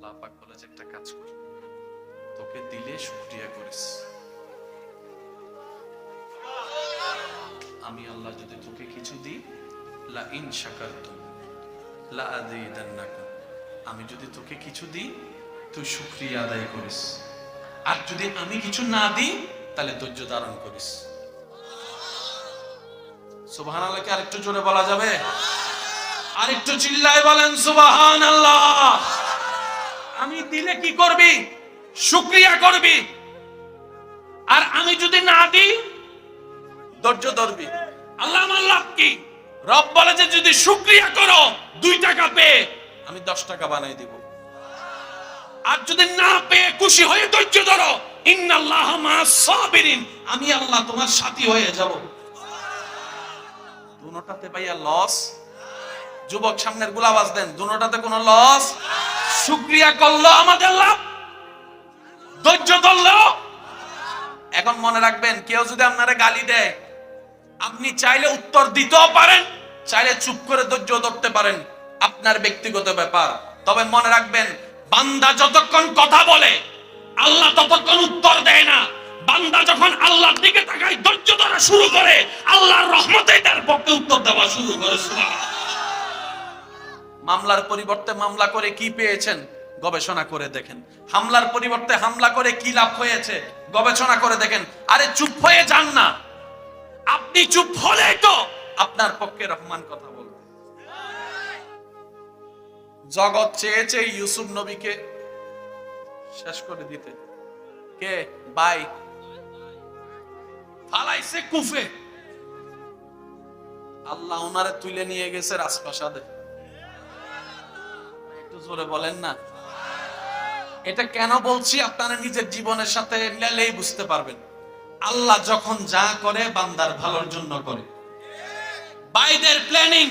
আল্লাহ পাক বলে যে একটা কাজ কর, তোকে দিলে শুকরিয়া করিস। আমি আল্লাহ যদি তোকে কিছু দিই, লা ইন শাকারতুম লা আযীদান্নাকুম, আমি যদি তোকে কিছু দিই তুই শুকরিয়া আদায় করিস, আর যদি আমি কিছু না দিই তাহলে ধৈর্য ধারণ করিস। সুবহানাল্লাহ। কি আরেকটু জোরে বলা যাবে? আরেকটু চিল্লায় বলেন সুবহানাল্লাহ। আমি দিলে কি করবি? শুকরিয়া করবি, আর আমি যদি না দিই ধৈর্য ধরবি। আল্লাহ আমার লাভ কি? রব বলে যে যদি শুকরিয়া করো 2 টাকা পেয়ে আমি 10 টাকা বানাই দিব, আর যদি না পেয়ে খুশি হয়ে ধৈর্য ধরো, ইন্নাল্লাহা মা'আস সাবিরিন, আমি আল্লাহ তোমার সাথী হয়ে যাব। দুটোটাতে ভাইয়া লস। যুবক সামনের গুলাবাজ দেন, দুটোটাতে কোনো লস। শুকরিয়া করলো আমাদের লাভ, ধৈর্য ধরলো। এখন মনে রাখবেন, কেউ যদি আপনারে গালি দেয়, আপনি চাইলে উত্তর দিতেও পারেন, চাইলে চুপ করে ধৈর্য ধরতে পারেন, আপনার ব্যক্তিগত ব্যাপার। তবে মনে রাখবেন, বান্দা যতক্ষণ কথা বলে আল্লাহ ততক্ষণ উত্তর দেয় না। বান্দা যখন আল্লাহর দিকে তাকায়, ধৈর্য ধরা শুরু করে, আল্লাহর রহমতে তার পক্ষে উত্তর দেওয়া শুরু করে। মামলার পরিবর্তে মামলা করে কি পেয়েছেন গবেষণা করে দেখেন, হামলার পরিবর্তে হামলা করে কি লাভ হয়েছে গবেষণা করে দেখেন। আরে চুপ হয়ে যান না, আপনি চুপ হলে তো আপনার পক্ষে রহমান কথা বলবে। জগৎ চেয়েছে ইউসুফ নবীকে শেষ করে দিতে, কে ভাই ফালাইছে কুফে, আল্লাহ ওনারে তুলে নিয়ে গেছে রাজপ্রাসাদে। একটু জোরে বলেন না। এটা কেন বলছি আপনারা নিজের জীবনের সাথে মিলালেই বুঝতে পারবেন। আল্লাহ যখন যা করে বান্দার ভালোর জন্য করে। বাইদের প্ল্যানিং,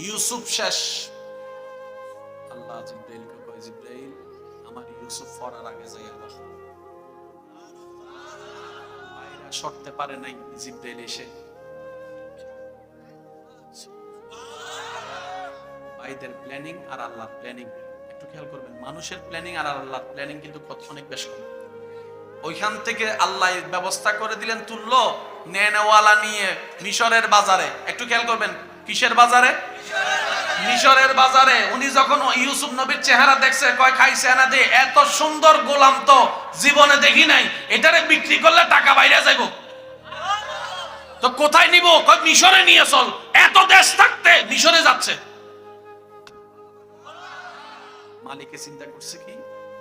ইউসুফ শেষ। আল্লাহ জিব্রাইলকে কয়, জিব্রাইল আমার ইউসুফ ফরার আগে যাই। আল্লাহ বাইরা সরতে পারে নাই, জিব্রাইল এসে বাইদের প্ল্যানিং আর আল্লাহর প্ল্যানিং একটু খেয়াল করবেন। মানুষের প্ল্যানিং আর আল্লাহর প্ল্যানিং কিন্তু অনেক বেশ কম। ওইখান থেকে আল্লাহ ব্যবস্থা করে দিলেন, তুললো নেনওয়ালা নিয়ে মিশরের বাজারে। একটু খেয়াল করবেন, কিসের বাজারে? মিশরের বাজারে। উনি যখন ইউসুফ নবীর চেহারা দেখছে, কয় খাইছে না দে, এত সুন্দর গোলাম তো জীবনে দেখি নাই, এটারে বিক্রি করলে টাকা বাইরে যাইব, তো কোথায় নিব? কয় মিশরে নিয়ে চল। এত দেশ থাকতে মিশরে যাচ্ছে। মালিকে চিন্তা করছে কি,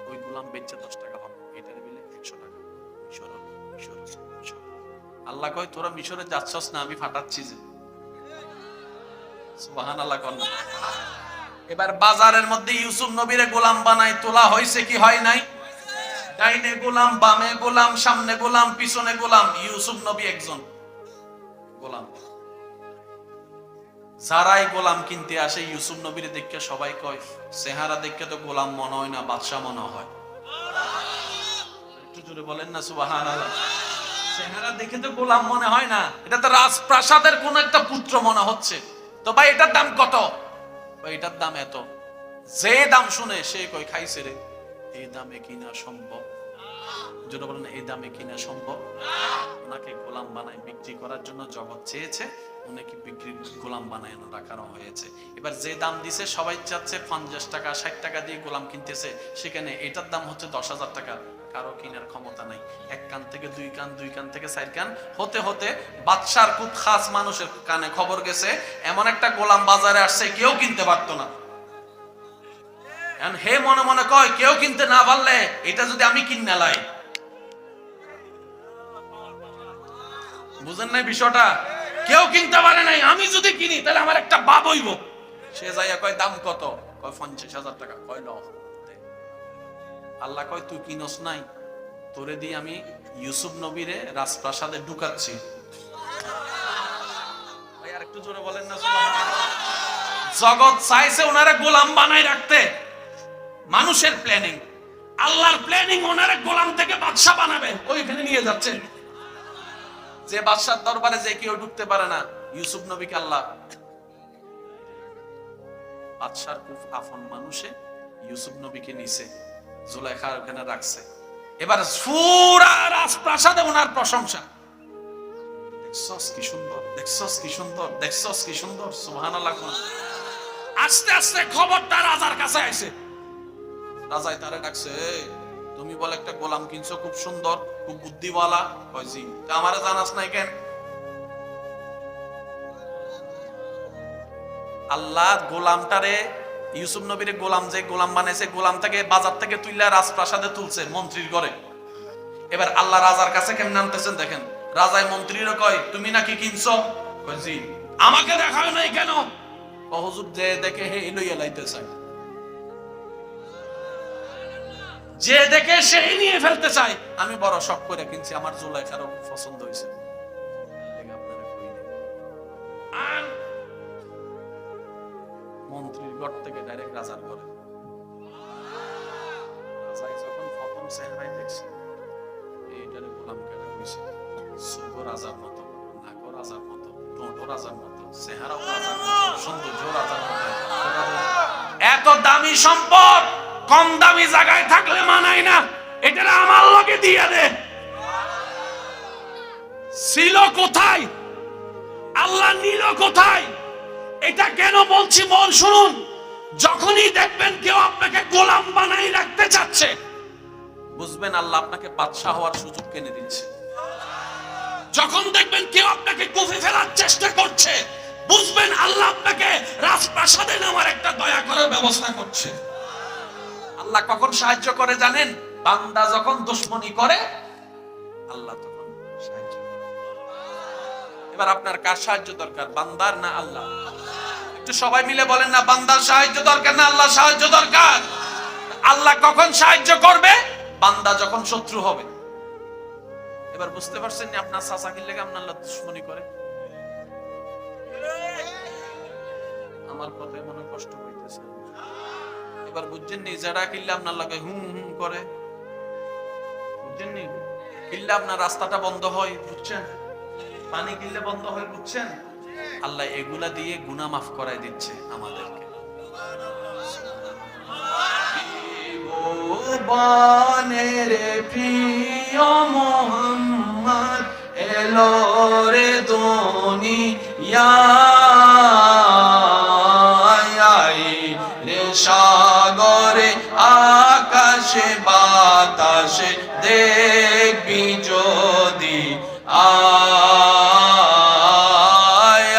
ওই গোলাম বেচে 10 টাকা পাবো, এটার বিলে 100 টাকা। মিশর। আল্লাহ কয় তোরা মিশরে যাচ্ছস না, আমি ফাটাচ্ছি যে। সুবহানাল্লাহ। এবার বাজারের মধ্যে ইউসুফ নবীরে গোলাম বানাই তোলা হয়েছে কি হয় নাই? ডাইনে গোলাম, বামে গোলাম, সামনে গোলাম, পিছনে গোলাম। ইউসুফ নবী একজন গোলাম। যারাই গোলাম কিনতে আসে ইউসুফ নবীর দেখে সবাই কয়, চেহারা দেখে তো গোলাম মনে হয় না, বাদশা মনে হয়। একটু জোরে বলেন না সুবহানাল্লাহ। চেহারা দেখে তো গোলাম মনে হয় না, এটা তো রাজপ্রাসাদের কোন একটা পুত্র মনে হচ্ছে। তো ভাই এটার দাম কত? ভাই এটার দাম এত। যে দাম শুনে সে কয় খাইছে রে, এই দামে কিনা সম্ভব? জোরে বলেন, এই দামে কিনা সম্ভব? ওনাকে গোলাম বানায় বিক্রি করার জন্য জগৎ চেয়েছে, উনাকে বিক্রি গোলাম বানায় রাখানো হয়েছে। এবার যে দাম দিছে সবাই চাচ্ছে 50 টাকা 60 টাকা দিয়ে গোলাম কিনতেছে, সেখানে এটার দাম হচ্ছে 10,000 টাকা। কারো কিনার ক্ষমতা নাই। এক কান থেকে 2 কান, 2 কান থেকে 4 কান হতে হতে বাদশার খুব খাস মানুষের কানে খবর গেছে, এমন একটা গোলাম বাজারে আসছে কেউ কিনতে পারতো না। হে মনে মনে কয়, কেউ কিনতে না পারলে এটা যদি আমি কিনে লাই। বুঝেন নাই বিষয়টা? কেউ কিনতে পারে নাই, আমি যদি কিনি তাহলে আমার একটা বাপ হইব। সে যাইয়া কয় দাম কত? কয় 50,000 টাকা। কয় ল। আল্লাহ কয় তুই কিনস নাই, তোরে দিয়ে আমি ইউসুফ নবীরে রাজপ্রাসাদে ঢুকাচ্ছি। ভাই আর একটু জোরে বলেন না সুবহানাল্লাহ। জগৎ চাইছে ওনারে গোলাম বানাই রাখতে, মানুষের প্ল্যানিং। আল্লাহর প্ল্যানিং ওনারে গোলাম থেকে বাদশা বানাবে, ওইখানে নিয়ে যাচ্ছে। যে বাদশার দরবারে যে কেউ ঢুকতে পারে না, ইউসুফ নবীকে আল্লাহ বাদশার খুব আপন মানুষে ইউসুফ নবীকে নিছে। জুলাইখা ওখানে রাখছে। এবার পুরা রাজপ্রাসাদে ওনার প্রশংসা, দেখছস কি সুন্দর, দেখছস কি সুন্দর, দেখছস কি সুন্দর, সুবহানাল্লাহ। আস্তে আস্তে খবরটা রাজার কাছে আইছে। রাজাই তারে ডাকছে, তুমি বলে একটা গোলাম কিনছো, খুব সুন্দর, খুব বুদ্ধিওয়ালা। কয় জি। তা আমারে জানাস নাই কেন? আল্লাহ গোলামটারে, ইউসুফ নবীর গোলাম যে গোলাম বানাইছে, গোলামটাকে বাজার থেকে তুইলা রাজপ্রাসাদে তুলছে মন্ত্রীর ঘরে। এবার আল্লাহ রাজার কাছে কেমন আনতেছেন দেখেন। রাজাই মন্ত্রীরও কয়, তুমি নাকি কিনছো? কয় জি। আমাকে দেখাও নাই কেন? হুজুর যে দেখে হে লইয়া লাইতে চায়, যে দেখে সেই নিয়ে ফেলতে চায়। আমি বড় শখ করে কিনছি, আমার জুলাইখার পছন্দ হয়েছে। মন্ত্রীর ঘর থেকে ডাইরেক্ট রাজার ঘরে। রাজাই যখন প্রথম চেহারায় দেখছে, এইটারে গোলাম কেটে কইছে, সুগো রাজার মতো, নাকও রাজার মতো, ঠোঁটও রাজার মতো, চেহারাও রাজার মতো, সৌন্দর্য রাজার মতো। এত দামি সম্পদ কম দামি জায়গায় থাকলে মানায় না, এটা আমার লগে দিয়ে দে। ছিল কোথায়, আল্লাহ নিল কোথায়? এটা কেন বলছি মন শুনুন। যখনই দেখবেন কেউ আপনাকে গোলাম বানাই রাখতে চাচ্ছে, বুঝবেন আল্লাহ আপনাকে বাদশা হওয়ার সুযোগ কিনে দিচ্ছে। যখন দেখবেন কেউ আপনাকে কুফে ফেলার চেষ্টা করছে, বুঝবেন আল্লাহ আপনাকে রাজপ্রাসাদে নেওয়ার একটা দয়া করার ব্যবস্থা করছে। আল্লাহ কখন সাহায্য করে জানেন? বান্দা যখন দুশমনি করে, আল্লাহ তখন সাহায্য করে। এবার আপনার কার সাহায্য দরকার, বান্দার না আল্লাহ? একটু সবাই মিলে বলেন না, বান্দার সাহায্য দরকার না আল্লাহ সাহায্য দরকার? আল্লাহ কখন সাহায্য করবে? বান্দা যখন শত্রু হবে। এবার বুঝতে পারছেন না আপনার চাচা কি লেগে আপনার দুশমনি করে? আমার কথায় মনে কষ্ট হইতেছে। এবার বুঝছেন নি যারা কিল্লা আপনার লাগে হুম হুম করে, বুঝছেন নি? কিল্লা আপনার রাস্তাটা বন্ধ হয়, বুঝছেন? পানি কিল্লে বন্ধ হয়, বুঝছেন? আল্লাহ এগুলা দিয়ে গুনাহ মাফ করাই দিচ্ছে আমাদেরকে। বানের প্রিয় মোহাম্মদ এলো রে দুনিয়ায়, রে সাগরে আকাশে বাতাসে দেখবি যদি আয়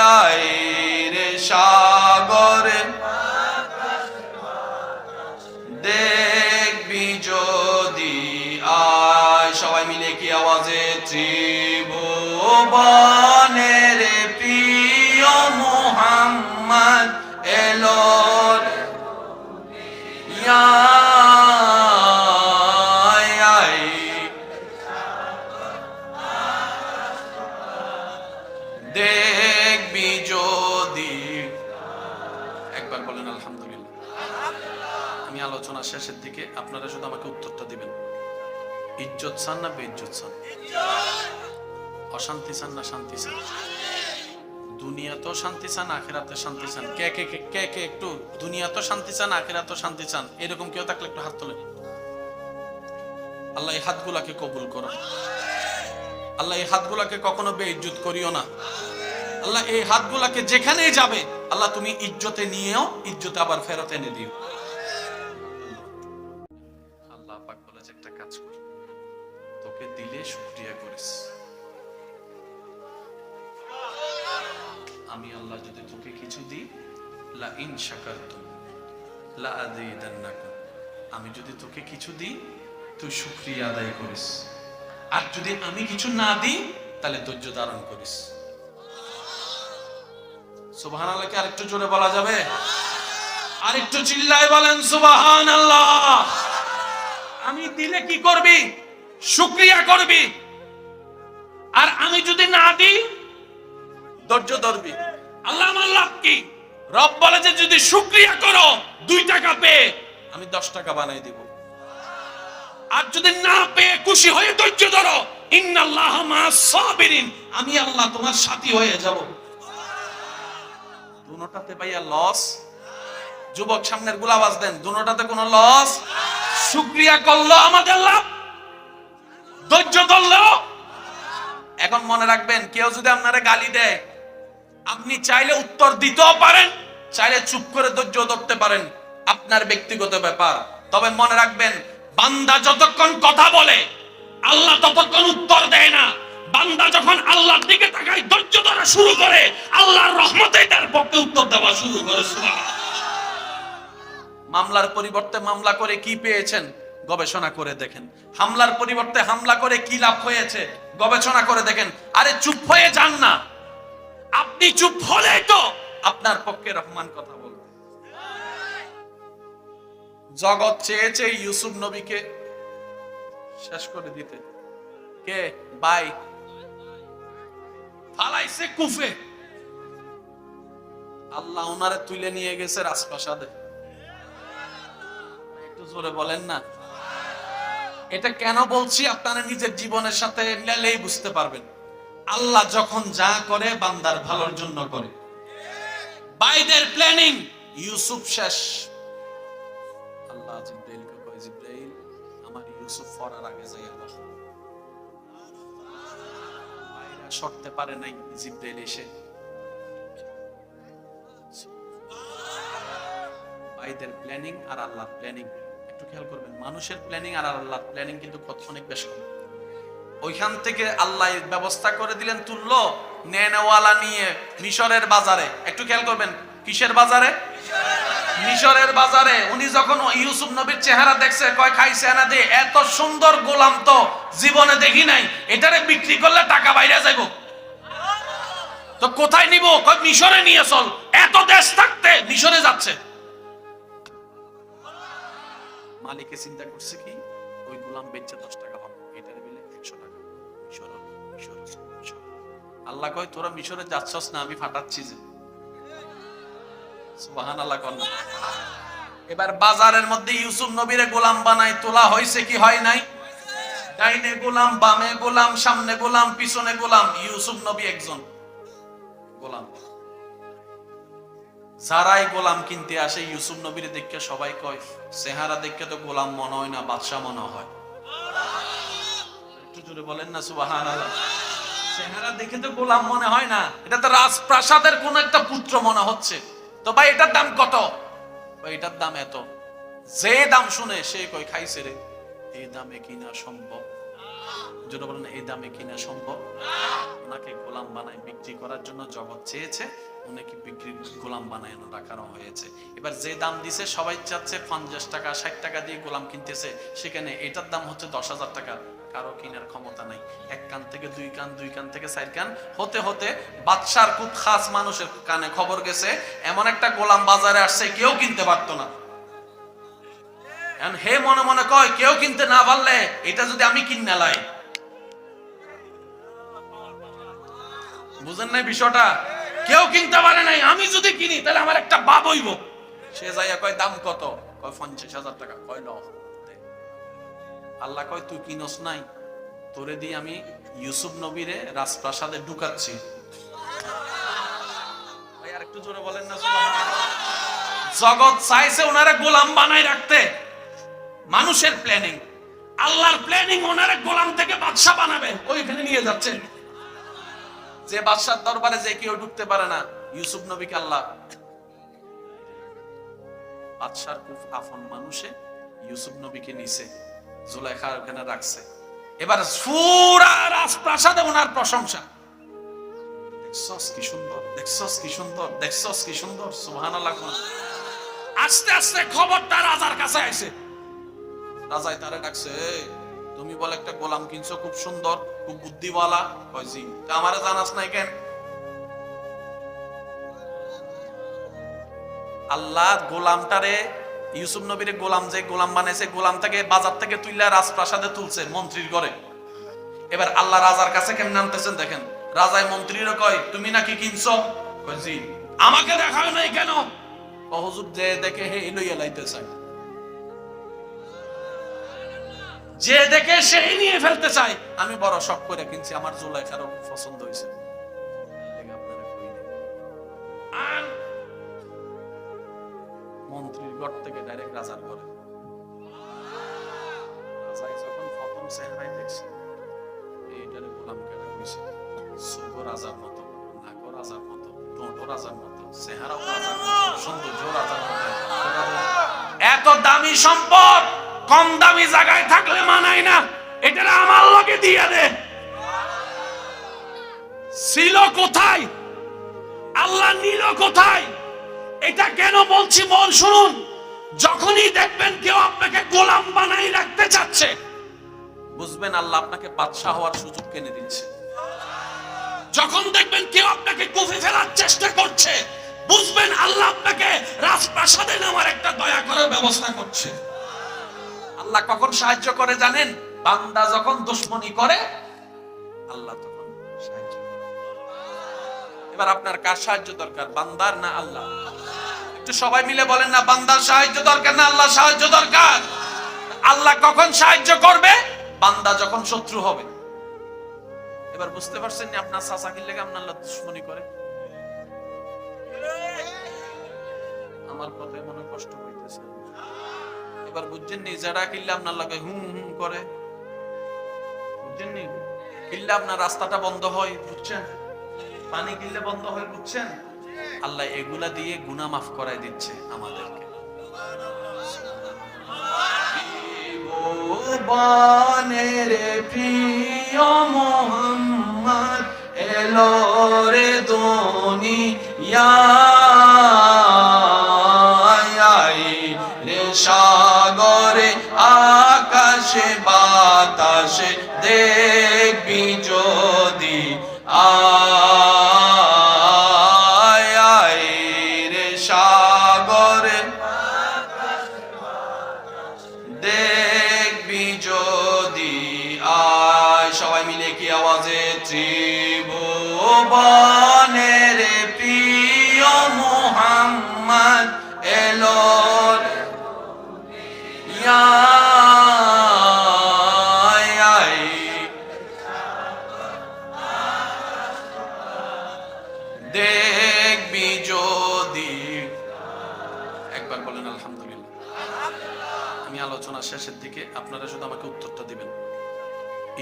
রে সাগরে দেখবি যদি আয়। সবাই মিলে কি আওয়াজে? ত্রিভুবনের প্রিয় মুহাম্মদ এলো দেখবি যদি। একবার বলেন আলহামদুলিল্লাহ। আমি আলোচনা শেষের দিকে, আপনারা শুধু আমাকে উত্তরটা দিবেন। ইজ্জত চান না বেইজ্জত চান? অশান্তি চান না শান্তি চান? দুনিয়াতেও শান্তি চান, আখিরাতে শান্তি চান? কে কে কে কে কে একটু দুনিয়াতেও শান্তি চান, আখিরাতেও শান্তি চান? এরকম কেউ থাকলে একটু হাত তোলেন। আল্লাহ এই হাতগুলাকে কবুল করো। আল্লাহ এই হাতগুলাকে কখনো বেইজ্জত করিও না। আল্লাহ এই হাতগুলাকে যেখানেই যাবে, আল্লাহ তুমি ইজ্জতে নিয়েও ইজ্জতে আবার ফেরত এনে দিও। আল্লাহ পাক বলেছে একটা কাজ কর, তোকে দিলে শুকরিয়া করিস। আমি আল্লাহ যদি তোকে কিছু দিই, লা ইন শাকারতুম লা আযীদান্নাকুম, আমি যদি তোকে কিছু দিই তুই শুকরিয়া আদায় করিস। আর যদি আমি কিছু না দিই তাহলে ধৈর্য ধারণ করিস। সুবহানাল্লাহ। কি আরেকটু জোরে বলা যাবে? আরেকটু চিল্লায় বলেন সুবহানাল্লাহ। আমি দিলে কি করবি? শুকরিয়া করবি। আর আমি যদি না দিই ধৈর্য ধরবি। আল্লাহ আমার লাভ কি? রব বলে যে যদি শুকরিয়া করো 2 টাকা পেয়ে আমি 10 টাকা বানাই দিব। আর যদি না পেয়ে খুশি হয়ে ধৈর্য ধরো, ইন্নাল্লাহা মা'আস সাবিরিন, আমি আল্লাহ তোমার সাথী হয়ে যাব। দুটোটাতে ভাইয়া লস? যুবক সামনের গুলা আওয়াজ দেন, দুটোটাতে কোনো লস? শুকরিয়া করলো আমাদের লাভ, ধৈর্য ধরলেও। এখন মনে রাখবেন, কেউ যদি আপনারা গালি দেয়, আপনি চাইলে উত্তর দিতেও পারেন, চাইলে চুপ করে ধৈর্য ধরতে পারেন, আপনার ব্যক্তিগত ব্যাপার। তবে মনে রাখবেন, বান্দা যতক্ষণ কথা বলে আল্লাহ ততক্ষণ উত্তর দেয় না। বান্দা যখন আল্লাহর দিকে তাকায়, ধৈর্য ধরা শুরু করে, আল্লাহর রহমতে তার পক্ষে উত্তর দেওয়া শুরু করে। মামলার পরিবর্তে মামলা করে কি পেয়েছেন গবেষণা করে দেখেন। হামলার পরিবর্তে হামলা করে কি লাভ হয়েছে গবেষণা করে দেখেন। আরে চুপ হয়ে যান না, আপনি চুপ হলে তো আপনার পক্ষে রহমান কথা বলবে। জগৎ চেয়েছে ইউসুফ নবীকে শেষ করে দিতে, কে ভাই ফালাইছে কুফে, আল্লাহ ওনারে তুলে নিয়ে গেছে রাজপ্রাসাদে। একটু জোরে বলেন না। এটা কেন বলছি আপনারা নিজের জীবনের সাথে মিলালেই বুঝতে পারবেন। আল্লাহ যখন যা করে বান্দার ভালোর জন্য করে। বাইদের প্ল্যানিং, ইউসুফ শেষ। আল্লাহ জিব্রাইলকে কয়, জিব্রাইল আমার ইউসুফ ফরার আগে যাই। আল্লাহ বাইরা সরতে পারে নাই, জিব্রাইল এসে বাইদের প্ল্যানিং আর আল্লাহর প্ল্যানিং একটু খেয়াল করবেন। মানুষের প্ল্যানিং আর আল্লাহর প্ল্যানিং কিন্তু অনেক বেশি কম। ওইখান থেকে আল্লাহ ব্যবস্থা করে দিলেন, তুললো নেনওয়ালা নিয়ে মিশরের বাজারে। একটু খেয়াল করবেন, কিসের বাজারে? মিশরের বাজারে। উনি যখন ইউসুফ নবীর চেহারা দেখছে, কয় খাইছে না দে, এত সুন্দর গোলাম তো জীবনে দেখি নাই, এটারে বিক্রি করলে টাকা বাইরে যাইব, তো কোথায় নিব? কয় মিশরে নিয়ে চল। এত দেশ থাকতে মিশরে যাচ্ছে। মালিকে চিন্তা করছে কি, ওই গোলাম বেচে 10 টাকা পাবো, এটার বিলে 100 টাকা। মিশর। আল্লাহ কয়, তোরা মিশরে যাচ্ছস না, আমি ফাটাচ্ছি যে। সুবহানাল্লাহ কোন। এবার বাজারের মধ্যে ইউসুফ নবীরে গোলাম বানাই তোলা হয়েছে কি হয় নাই? ডাইনে গোলাম, বামে গোলাম, সামনে গোলাম, পিছনে গোলাম। ইউসুফ নবী একজন গোলাম। যারাই গোলাম কিনতে আসে ইউসুফ নবীর দেখে সবাই কয়, চেহারা দেখে তো গোলাম মনে হয় না, বাদশা মনে হয়। একটু জোরে বলেন না সুবহানাল্লাহ। চেহারা দেখে তো গোলাম মনে হয় না, এটা তো রাজপ্রাসাদের কোন একটা পুত্র মনে হচ্ছে। তো ভাই এটার দাম কত? ভাই এটার দাম এত। যে দাম শুনে সে কয়, খাইছে রে, এই দামে কিনা সম্ভব? যেটা বলেন, এই দামে কিনা সম্ভব? ওনাকে গোলাম বানায় বিক্রি করার জন্য জগৎ চেয়েছে, ওনাকে বিক্রি গোলাম বানায় রাখানো হয়েছে। এবার যে দাম দিছে সবাই চাচ্ছে 50 টাকা 60 টাকা দিয়ে গোলাম কিনতেছে, সেখানে এটার দাম হচ্ছে 10,000 টাকা। কারো কিনার ক্ষমতা নাই। এক কান থেকে দুই কান, দুই কান থেকে 4 কান হতে হতে বাদশার খুব খাস মানুষের কানে খবর গেছে, এমন একটা গোলাম বাজারে আসছে, কেউ কিনতে পারতো না। হে মনে মনে কয়, কেউ কিনতে না পারলে এটা যদি আমি কিনে লাই। বুঝেন নাই বিষয়টা? কেউ কিনতে পারে নাই, আমি যদি কিনি তাহলে আমার একটা বাপ হইব। সে যাইয়া কয়, দাম কত? কয় 50,000 টাকা। কয় ন। আল্লাহ কয়, তুই কিনস নাই, তোরে দিয়ে আমি ইউসুফ নবীরে রাজপ্রাসাদে ঢুকাচ্ছি। ভাই আর একটু জোরে বলেন না সুবহানাল্লাহ। জগৎ চাইছে ওনারে গোলাম বানাই রাখতে, মানুষের প্ল্যানিং। আল্লাহর প্ল্যানিং, ওনারে গোলাম থেকে বাদশা বানাবে, ওইখানে নিয়ে যাচ্ছে। যে বাদশার দরবারে যে কেউ ঢুকতে পারে না, ইউসুফ নবীকে আল্লাহ বাদশার খুব আপন মানুষে ইউসুফ নবীকে নিছে, জুলাইখার ওখানে রাখছে। এবার পুরা রাজপ্রাসাদে ওনার প্রশংসা। দেখছস কি সুন্দর, দেখছস কি সুন্দর, দেখছস কি সুন্দর। সুবহানাল্লাহ। আস্তে আস্তে খবরটা রাজার কাছে আইছে। রাজাই তারে ডাকছে, তুমি বলে একটা গোলাম কিনছো, খুব সুন্দর, খুব বুদ্ধিওয়ালা। কয় জি। তা আমারে জানাস নাই কেন? আল্লাহ গোলামটারে, ইউসুফ নবীর গোলাম যে গোলাম বানাইছে, গোলামটাকে বাজার থেকে তুইলা রাজপ্রাসাদে তুলছে মন্ত্রীর ঘরে। এবার আল্লাহ রাজার কাছে কেমন নামতেছেন দেখেন। রাজায় মন্ত্রীরও কয়, তুমি নাকি কিনছো? কয় জি। আমাকে দেখাও নাই কেন? হুজুর যে দেখে হে লইয়া লাইতে চায়, যে দেখে সেই নিয়ে ফেলতে চাই। আমি বড় শখ করে কিনছি, আমার জুলাইখারও পছন্দ হয়েছে। মন্ত্রীর ঘর থেকে ডাইরেক্ট রাজার ঘরে। রাজার মতো, নাকও রাজার মতো, ঠোঁটও রাজার মতো, চেহারাও রাজার মতো, সৌন্দর্য রাজার মতো। এত দামি সম্পদ কম দামি জায়গায় থাকলে মানায় না, এটা আমার লগে দিয়ে দে। ছিল কোথায়, আল্লাহ নিল কোথায়? এটা কেন বলছি মন শুনুন। যখনই দেখবেন কেউ আপনাকে গোলাম বানাই রাখতে চাচ্ছে, বুঝবেন আল্লাহ আপনাকে বাদশা হওয়ার সুযোগ কিনে দিচ্ছে। যখন দেখবেন কেউ আপনাকে কুফি ফেলার চেষ্টা করছে, বুঝবেন আল্লাহ আপনাকে রাজপ্রাসাদে নামার একটা দয়া করার ব্যবস্থা করছে। আল্লাহ কখন সাহায্য করে জানেন? বান্দা যখন দুশমনি করে আল্লাহ তখন সাহায্য করে। এবার আপনার কার সাহায্য দরকার, বান্দার না আল্লাহ? একটু সবাই মিলে বলেন না, বান্দার সাহায্য দরকার না আল্লাহ সাহায্য দরকার? আল্লাহ কখন সাহায্য করবে? বান্দা যখন শত্রু হবে। এবার বুঝতে পারছেন না আপনার চাচা কি লেগে আপনার দুশমনি করে? আমার কথায় মনে কষ্ট হইতেছে। এবার বুঝছেন নি যারা কিল্লা আপনার লাগে হুম হুম করে, বুঝছেন নি? কিল্লা আপনার রাস্তাটা বন্ধ হয়, বুঝছেন? পানি কিল্লে বন্ধ হয়, বুঝছেন? আল্লাহ এগুলা দিয়ে গুনাহ মাফ করায় দিচ্ছে আমাদেরকে। বানের প্রিয় মোহাম্মদ এলো রে দুনিয়ায়, রে সাগরে আকাশে বাতাসে দেখবি যদি আয় রে সাগরে দেখবি যদি আয়। সবাই মিলে কি আওয়াজে? ত্রিভুবনের প্রিয় মুহাম্মদ এলো দেখবি যদি। একবার বলেন আলহামদুলিল্লাহ। আমি আলোচনা শেষের দিকে, আপনারা শুধু আমাকে উত্তরটা দিবেন।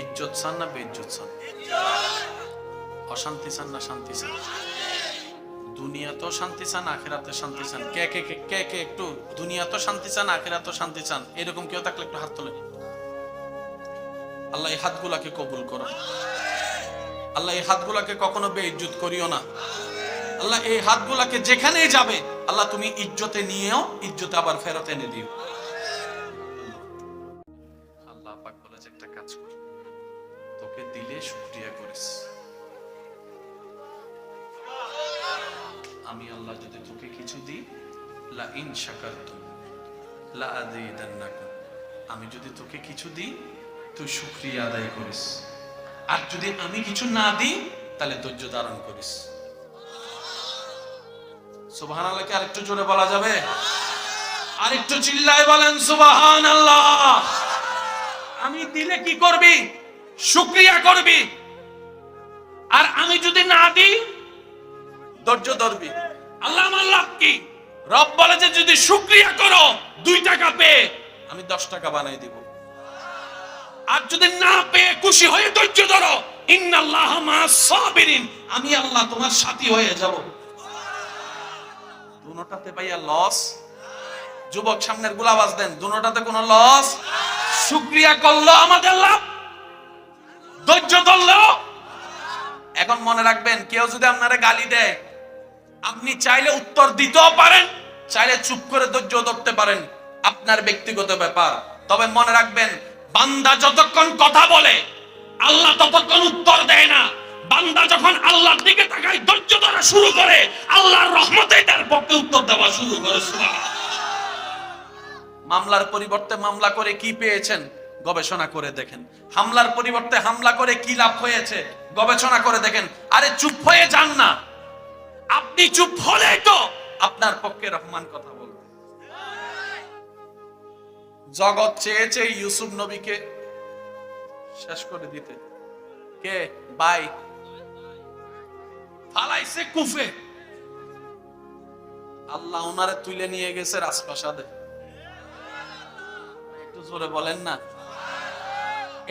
ইজ্জত চান না বেইজ্জত চান? অশান্তি চান না শান্তি চান? দুনিয়াতেও শান্তি চান, আখিরাতে শান্তি চান? কে কে কে কে একটু দুনিয়াতেও শান্তি চান, আখিরাতেও শান্তি চান? এরকম কেউ থাকলে একটু হাত তোলেন। আল্লাহ এই হাতগুলাকে কবুল করো। আল্লাহ এই হাতগুলাকে কখনো বেইজ্জত করিও না। আল্লাহ এই হাতগুলাকে যেখানেই যাবে আল্লাহ তুমি ইজ্জতে নিয়েও ইজ্জতে আবার ফেরত এনে দিও। আল্লাহ পাক বলে যে একটা কাজ কর, তোকে দিলে শুকরিয়া করিস। আমি আল্লাহ যদি তোকে কিছু দিই, লা ইন শাকারতুম লা আযীদান্নাকুম, আমি যদি তোকে কিছু দিই তুই শুকরিয়া আদায় করিস। আর যদি আমি কিছু না দিই তাহলে ধৈর্য ধারণ করিস। সুবহানাল্লাহকে আরেকটু জোরে বলা যাবে? আরেকটু চিল্লায় বলেন সুবহানাল্লাহ। আমি দিলে কি করবি? শুকরিয়া করবি। আর আমি যদি না দিই ধৈর্য ধরবি। আল্লাহ আমার লাভ কি? রব বলে যে যদি শুকরিয়া করো 2 টাকা পেয়ে আমি 10 টাকা বানাই দিব। আর যদি না পেয়ে খুশি হয়ে ধৈর্য ধরো, ইন্নাল্লাহা মা'আস সাবিরিন, আমি আল্লাহ তোমার সাথী হয়ে যাব। দুনোটাতে ভাইয়া লস। যুবক সামনের গুলা আওয়াজ দেন, দুনোটাতে কোনো লস। শুকরিয়া করলো আমাদের লাভ, ধৈর্য ধরলেও। এখন মনে রাখবেন, কেউ যদি আপনারে গালি দেয় আপনি চাইলে উত্তর দিতেও পারেন, চাইলে চুপ করে ধৈর্য ধরতে পারেন, আপনার ব্যক্তিগত ব্যাপার। তবে মনে রাখবেন, বান্দা যতক্ষণ কথা বলে আল্লাহ ততক্ষণ উত্তর দেয় না। বান্দা যখন আল্লাহর দিকে তাকায় ধৈর্য ধরা শুরু করে, আল্লাহর রহমতে তার পক্ষে উত্তর দেওয়া শুরু করে। মামলার পরিবর্তে মামলা করে কি পেয়েছেন গবেষণা করে দেখেন। হামলার পরিবর্তে হামলা করে কি লাভ হয়েছে গবেষণা করে দেখেন। আরে চুপ হয়ে যান না, আপনি চুপ হলেই তো আপনার পক্ষে রহমান কথা বলবে। জগৎ চেয়েছে ইউসুফ নবীকে শেষ করে দিতে। কে ভাই? ফালাইছে কুফে, আল্লাহ ওনারে তুলে নিয়ে গেছে রাজপ্রাসাদে। একটু জোরে বলেন না।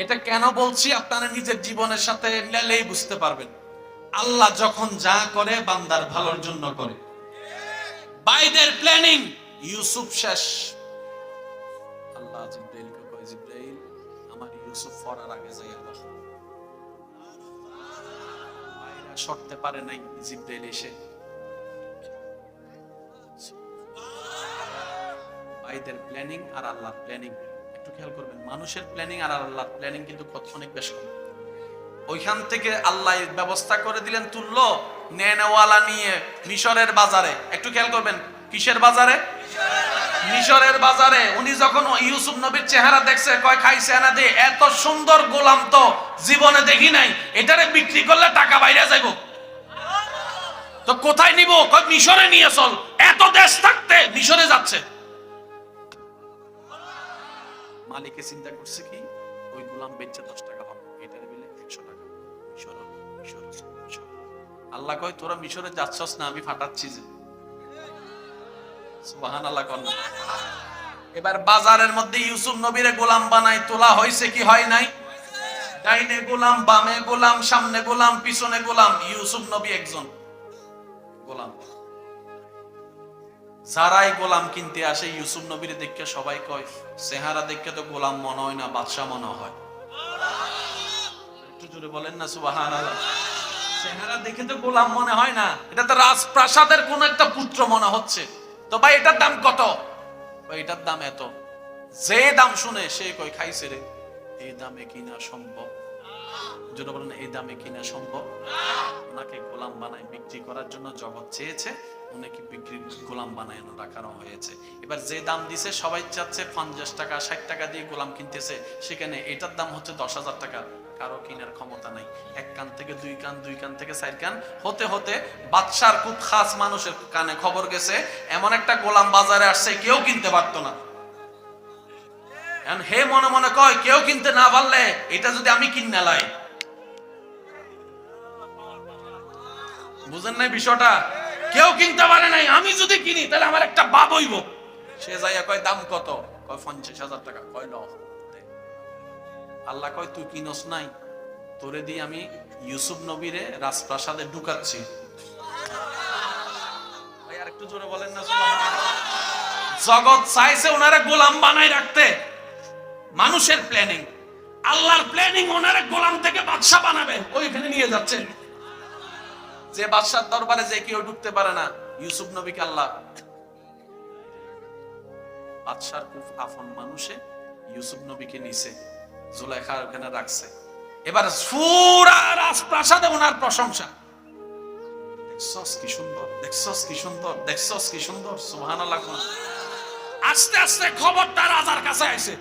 এটা কেন বলছি আপনারা নিজের জীবনের সাথে মিলালেই বুঝতে পারবেন। আল্লাহ যখন যা করে বান্দার ভালোর জন্য করে। বাইদের প্ল্যানিং, ইউসুফ শেষ। আল্লাহ জিব্রাইলকে কয়, জিব্রাইল আমার ইউসুফ ফরার আগে যাই। আল্লাহ বাইরা সরতে পারে নাই, জিব্রাইল এসে বাইদের প্ল্যানিং আর আল্লাহর প্ল্যানিং একটু খেয়াল করবেন। মানুষের প্ল্যানিং আর আল্লাহর প্ল্যানিং কিন্তু অনেক বেশি। ওইখান থেকে আল্লাহ ব্যবস্থা করে দিলেন, তুললো নেনওয়ালা নিয়ে মিশরের বাজারে। একটু খেয়াল করবেন, কিসের বাজারে? মিশরের বাজারে। উনি যখন ইউসুফ নবীর চেহারা দেখছে, কয় খাইছে না দে, এত সুন্দর গোলাম তো জীবনে দেখি নাই, এটারে বিক্রি করলে টাকা বাইরে যাইব, তো কোথায় নিব? কয় মিশরে নিয়ে চল। এত দেশ থাকতে মিশরে যাচ্ছে। মালিকে চিন্তা করছে কি, ওই গোলাম বেচে 10 টাকা পাবো, এটার বিলে 100 টাকা। আল্লাহ কয়, তোরা মিশরে যাচ্ছস না, আমি ফাটাচ্ছি যে। সুবহানাল্লাহ। এবার বাজারের মধ্যে ইউসুফ নবীরে গোলাম বানাই তোলা হয়েছে কি হয় নাই? ডাইনে গোলাম, বামে গোলাম, সামনে গোলাম, পিছনে গোলাম। ইউসুফ নবী একজন গোলাম। যারাই গোলাম কিনতে আসে ইউসুফ নবীর দেখে সবাই কয়, চেহারা দেখে তো গোলাম মনে হয় না, বাদশাহ মনে হয়। একটু জোরে বলেন না সুবহানাল্লাহ। চেহারা দেখে তো গোলাম মনে হয় না, এটা তো রাজপ্রাসাদের কোন একটা পুত্র মনে হচ্ছে। তো ভাই এটার দাম কত? ভাই এটার দাম এত। যে দাম শুনে সে কয়, খাইছে রে, এই দামে কিনা সম্ভব? জোরে বলেন, এই দামে কিনা সম্ভব? ওনাকে গোলাম বানায় বিক্রি করার জন্য জগৎ চেয়েছে, উনাকে বিক্রি গোলাম বানায় রাখানো হয়েছে। এবার যে দাম দিছে সবাই চাচ্ছে 50 টাকা 60 টাকা দিয়ে গোলাম কিনতেছে, সেখানে এটার দাম হচ্ছে 10,000 টাকা। কারো কিনার ক্ষমতা নাই। এক কান থেকে দুই কান, দুই কান থেকে 4 কান হতে হতে বাদশার খুব খাস মানুষের কানে খবর গেছে, এমন একটা গোলাম বাজারে আসছে, কেউ কিনতে পারতো না। হে মনে মনে কয়, কেউ কিনতে না পারলে এটা যদি আমি কিনে লাই। বুঝেন নাই বিষয়টা? কেউ কিনতে পারে নাই, আমি যদি কিনি তাহলে আমার একটা বাপ হইব। সে যাইয়া কয়, দাম কত? কয় 50,000 টাকা। কয় ন। আল্লাহ কয়, তুই কিনস নাই, তোরে দিয়ে আমি ইউসুফ নবীরে রাজপ্রাসাদে ঢুকাচ্ছি। ভাই আর একটু জোরে বলেন না সুবহানাল্লাহ। জগৎ চাইছে ওনারে গোলাম বানাই রাখতে। মানুষের প্ল্যানিং, আল্লাহর প্ল্যানিং ওনারে গোলাম থেকে বাদশা বানাবে, ওইখানে নিয়ে যাচ্ছে। যে বাদশার দরবারে যে কেউ ঢুকতে পারে না, ইউসুফ নবীকে আল্লাহ বাদশার খুব আপন মানুষে ইউসুফ নবীকে নিছে, জুলাইখার ওখানে রাখছে। এবার পুরা রাজপ্রাসাদে ওনার প্রশংসা। দেখছস কি সুন্দর, দেখছস কি সুন্দর, দেখছস কি সুন্দর। সুবহানাল্লাহ। আস্তে আস্তে খবরটা রাজার কাছে আইছে।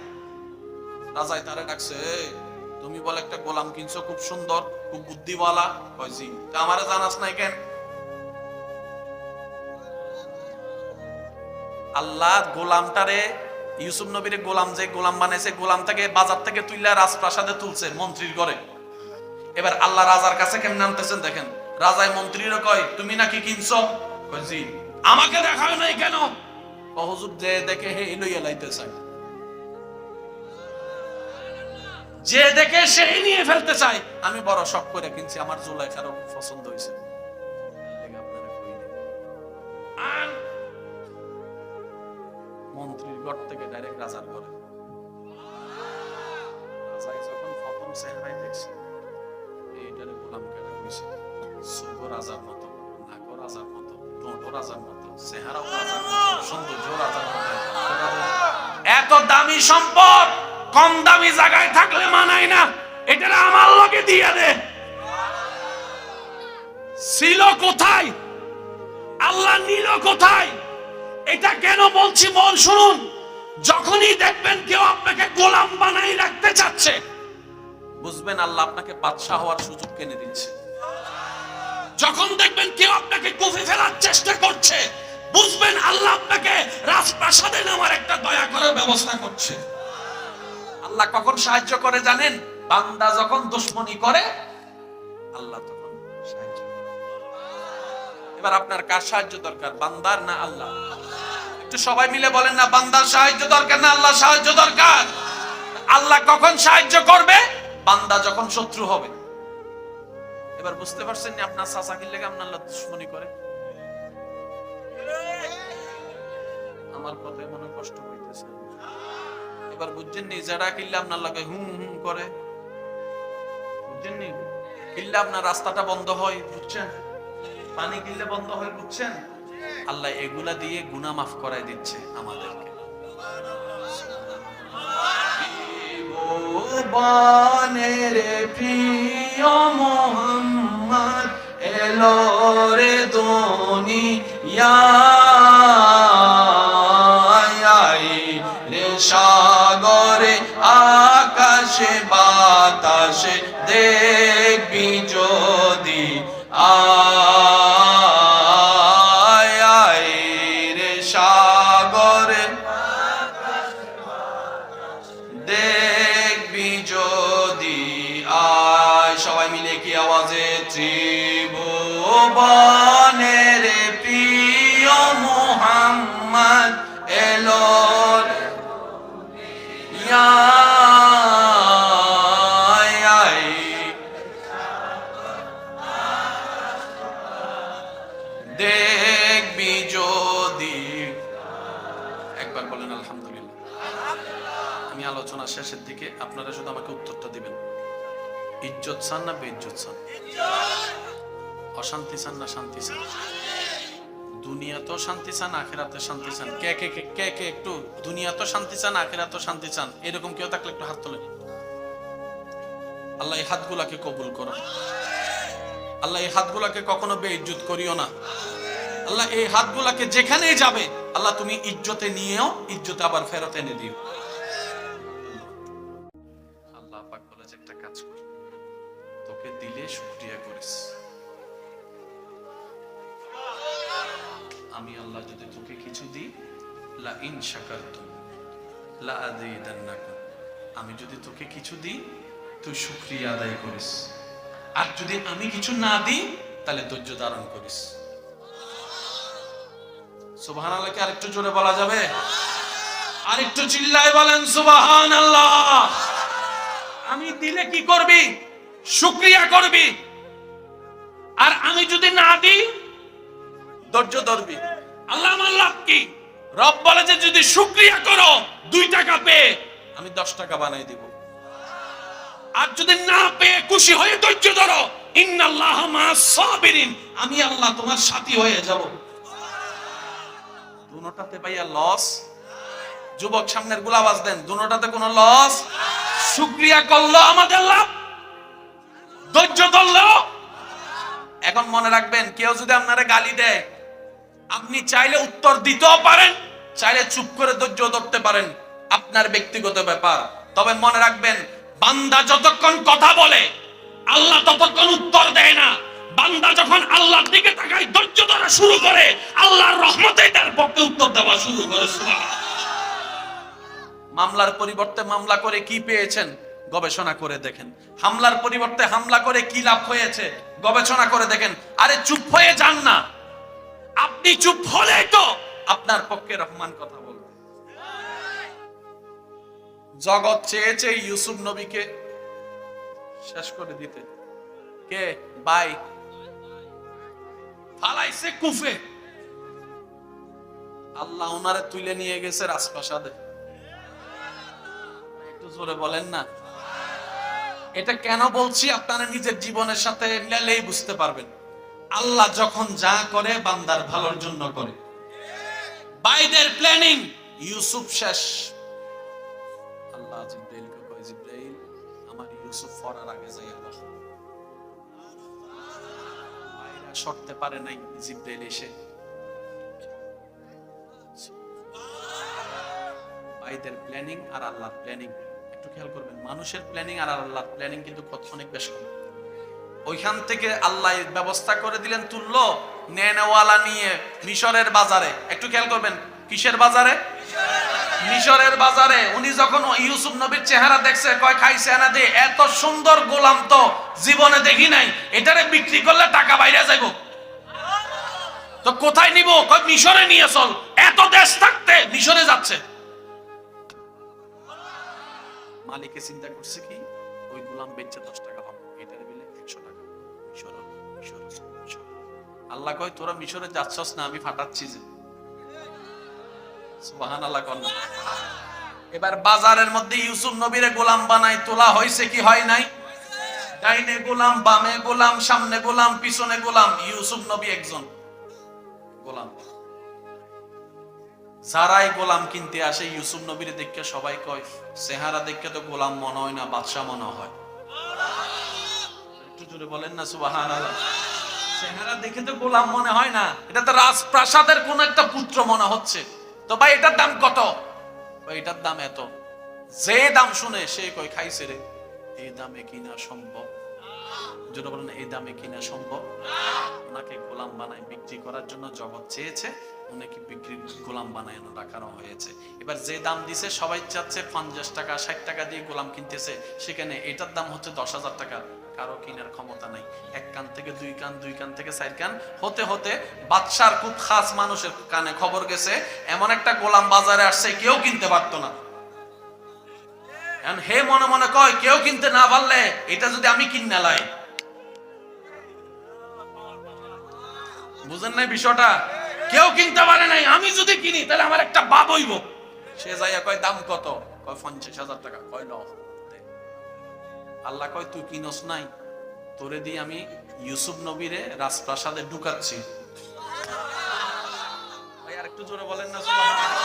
রাজাই তারে ডাকছে, তুমি বলে একটা গোলাম কিনছো, খুব সুন্দর, খুব বুদ্ধিওয়ালা। কয় জি। আমারে জানাস নাই কেন? আল্লাহ গোলামটারে, ইউসুফ নবীর গোলাম যে গোলাম বানাইছে, গোলামটাকে বাজার থেকে তুইলা রাজপ্রাসাদে তুলছে মন্ত্রীর ঘরে। এবার আল্লাহ রাজার কাছে কেমন নামতেছেন দেখেন। রাজায় মন্ত্রীরও কয়, তুমি নাকি কিনছো? কয় জি। আমাকে দেখাও নাই কেন? হুজুর যে দেখে হে লইয়া লাইতে চায়, যে দেখে সেই নিয়ে ফেলতে চাই। আমি বড় শখ করে কিনছি, আমার জুলাইখারও পছন্দ হয়েছে। মন্ত্রীর ঘর থেকে ডাইরেক্ট রাজার ঘরে। রাজাই যখন প্রথম চেহারায় দেখছে, এইটারে গোলাম কেনা কইছে, সুগো রাজার মতো, নাকো রাজার মতো, ঠোঁটো রাজার মতো, চেহারাও রাজার মতো, সৌন্দর্য রাজার মতো। এত দামি সম্পদ কম দামি জায়গায় থাকলে মানায় না, এটা আমার লগে দিয়ে দে। ছিল কোথায়? আল্লাহ নিল কোথায়? এটা কেন বলছি মন শুনুন। যখনই দেখবেন কেউ আপনাকে গোলাম বানাই রাখতে চাচ্ছে, বুঝবেন আল্লাহ আপনাকে বাদশা হওয়ার সুযোগ কিনে দিচ্ছে। যখন দেখবেন কেউ আপনাকে কুফি ফেলার চেষ্টা করছে, বুঝবেন আল্লাহ আপনাকে রাজপ্রাসাদে নামার একটা দয়া করার ব্যবস্থা করছে। আল্লাহ কখন সাহায্য করে জানেন? বান্দা যখন দুশমনি করে, আল্লাহ তখন সাহায্য করে। এবার আপনার কার সাহায্য দরকার, বান্দার না আল্লাহ? একটু সবাই মিলে বলেন না, বান্দার সাহায্য দরকার না আল্লাহ সাহায্য দরকার? আল্লাহ কখন সাহায্য করবে? বান্দা যখন শত্রু হবে। এবার বুঝতে পারছেন না আপনার চাচা কি লেগে আপনার দুশ্মনী করে? আমার কথায় মনে কষ্ট হইতেছে। এবার বুঝছেন নি যারা কিল্লা আপনার লাগে হুম হুম করে, বুঝছেন নি? কিল্লা আপনার রাস্তাটা বন্ধ হয়, বুঝছেন? পানি কিল্লে বন্ধ হয়, বুঝছেন? আল্লাহ এগুলা দিয়ে গুনাহ মাফ করাই দিচ্ছে আমাদেরকে। বানের প্রিয় মোহাম্মদ এলো রে দুনিয়ায় রে, সাগরে আকাশে বাতাসে দেখবি যদি আয় রে, সাগরে দেখবি যদি আয়। সবাই মিলে কি আওয়াজে? ত্রিভুবনের প্রিয় মুহাম্মদ এলো দেখবি যদি। একবার বলেন আলহামদুলিল্লাহ। আমি আলোচনা শেষের দিকে, আপনারা শুধু আমাকে উত্তরটা দিবেন। ইজ্জত চান না বেইজ্জত চান? অশান্তি চান না শান্তি চান? দুনিয়াতেও শান্তি চান, আখিরাতেও শান্তি চান? কে কে কে কে একটু দুনিয়াতেও শান্তি চান, আখিরাতেও শান্তি চান? এরকম কেউ থাকলে একটু হাত তোলেন। আল্লাহ এই হাতগুলাকে কবুল করো। আল্লাহ এই হাতগুলাকে কখনো বেইজ্জত করিও না। আল্লাহ এই হাতগুলাকে যেখানেই যাবে আল্লাহ তুমি ইজ্জতে নিয়েও ইজ্জতে আবার ফেরত এনে দিও। আল্লাহ পাক বলেছে একটা কাজ কর, তোকে দিলে শুকরিয়া করিস। আমি আল্লাহ যদি তোকে কিছু দিই, লা ইন শাকারতুম লা আযীদান্নাকুম, আমি যদি তোকে কিছু দিই তুই শুকরিয়া আদায় করিস, আর যদি আমি কিছু না দিই তাহলে ধৈর্য ধারণ করিস। সুবহানাল্লাহকে আরেকটু জোরে বলা যাবে? আরেকটু চিল্লায় বলেন সুবহানাল্লাহ। আমি দিলে কি করবি? শুকরিয়া করবি। আর আমি যদি না দিই ধৈর্য ধরবি। আল্লাহ আমার লাভ কি? রব বলে যে যদি শুকরিয়া করো 2 টাকা পেয়ে আমি 10 টাকা বানাই দিব। আর যদি না পেয়ে খুশি হয়ে ধৈর্য ধরো, ইন্নাল্লাহা মা'আস সাবিরিন, আমি আল্লাহ তোমার সাথী হয়ে যাব। দুনোটাতে ভাইয়া লস। যুবক সামনের গুলা আওয়াজ দেন, দুনোটাতে কোনো লস। শুকরিয়া করলো আমাদের লাভ, ধৈর্য ধরলো। এখন মনে রাখবেন, কেউ যদি আপনারে গালি দেয় আপনি চাইলে উত্তর দিতেও পারেন, চাইলে চুপ করে ধৈর্য ধরতে পারেন, আপনার ব্যক্তিগত ব্যাপার। তবে মনে রাখবেন, বান্দা যতক্ষণ কথা বলে আল্লাহ ততক্ষণ উত্তর দেয় না। বান্দা যখন আল্লাহর দিকে তাকায় ধৈর্য ধরা শুরু করে, আল্লাহর রহমতে তার পক্ষে উত্তর দেওয়া শুরু করে। মামলার পরিবর্তে মামলা করে কি পেয়েছেন গবেষণা করে দেখেন। হামলার পরিবর্তে হামলা করে কি লাভ হয়েছে গবেষণা করে দেখেন। আরে চুপ হয়ে যান না, আপনি চুপ হলে তো আপনার পক্ষে রহমান কথা বলবে। জগৎ চেয়েছে ইউসুফ নবীকে শেষ করে দিতে, কে ভাই ফালাইছে কুফে, আল্লাহ ওনারে তুলে নিয়ে গেছে রাজপ্রাসাদে। একটু জোরে বলেন না। এটা কেন বলছি আপনারা নিজের জীবনের সাথে মিলালেই বুঝতে পারবেন। আল্লাহ যখন যা করে বান্দার ভালোর জন্য করে। বাইদের প্ল্যানিং, ইউসুফ শেষ। আল্লাহ জিব্রাইলকে কয়, জিব্রাইল আমার ইউসুফ ফরার আগে যাই। আল্লাহ বাইরা সরতে পারে নাই, জিব্রাইল এসে বাইদের প্ল্যানিং আর আল্লাহর প্ল্যানিং একটু খেয়াল করবেন। মানুষের প্ল্যানিং আর আল্লাহর প্ল্যানিং কিন্তু অনেক বেশ কম। ওইখান থেকে আল্লাহ ব্যবস্থা করে দিলেন, তুললো নেনওয়ালা নিয়ে মিশরের বাজারে। একটু খেয়াল করবেন, কিসের বাজারে? মিশরের বাজারে। উনি যখন ইউসুফ নবীর চেহারা দেখছে, কয় খাইছে না দে, এত সুন্দর গোলাম তো জীবনে দেখি নাই, এটারে বিক্রি করলে টাকা বাইরে যাইব, তো কোথায় নিব? কয় মিশরে নিয়ে চল। এত দেশ থাকতে মিশরে যাচ্ছে। মালিকে চিন্তা করছে কি, ওই গোলাম বেচে 10 টাকা পাবো, এটার বিলে 100 টাকা। আল্লাহ কয় তোরা মিশরে যাচ্ছস না, আমি ফাটাচ্ছি যে। সুবহানাল্লাহ কোন। এবার বাজারের মধ্যে ইউসুফ নবীরে গোলাম বানাই তোলা হয়েছে কি হয় নাই? ডাইনে গোলাম, বামে গোলাম, সামনে গোলাম, পিছনে গোলাম। ইউসুফ নবী একজন গোলাম। যারাই গোলাম কিনতে আসে ইউসুফ নবীর দেখে সবাই কয় চেহারা দেখে তো গোলাম মনে হয় না, বাদশা মনে হয়। একটু জোরে বলেন না সুবহানাল্লাহ। চেহারা দেখে তো গোলাম মনে হয় না, এটা তো রাজপ্রাসাদের কোন একটা পুত্র মনে হচ্ছে। তো ভাই এটার দাম কত? এটার দাম এত। যে দাম শুনে সে কয় খাইছে রে, এই দামে কিনা সম্ভব? জোরে বলেন এই দামে কিনা সম্ভব? ওনাকে গোলাম বানায় বিক্রি করার জন্য জগৎ চেয়েছে, ওনাকে বিক্রি গোলাম বানায় রাখানো হয়েছে। এবার যে দাম দিছে সবাই চাচ্ছে 50 টাকা 60 টাকা দিয়ে গোলাম কিনতেছে, সেখানে এটার দাম হচ্ছে 10,000 টাকা। কারো কিনার ক্ষমতা নাই। এক কান থেকে দুই কান, দুই কান থেকে 4 কান হতে হতে বাদশার খুব খাস মানুষের কানে খবর গেছে এমন একটা গোলাম বাজারে আসছে, কেউ কিনতে পারতো না। হে মনে মনে কয় কেউ কিনতে না পারলে এটা যদি আমি কিনে লাই। বুঝেন নাই বিষয়টা? কেউ কিনতে পারে নাই, আমি যদি কিনি তাহলে আমার একটা বাপ হইব। সে যাইয়া কয় দাম কত? কয় 50,000 টাকা। কয় ন। আল্লাহ কয় তুই কিনস নাই, তোরে দিয়ে আমি ইউসুফ নবীরে রাজপ্রাসাদে ঢুকাচ্ছি। ভাই আর একটু জোরে বলেন না সুবহানাল্লাহ।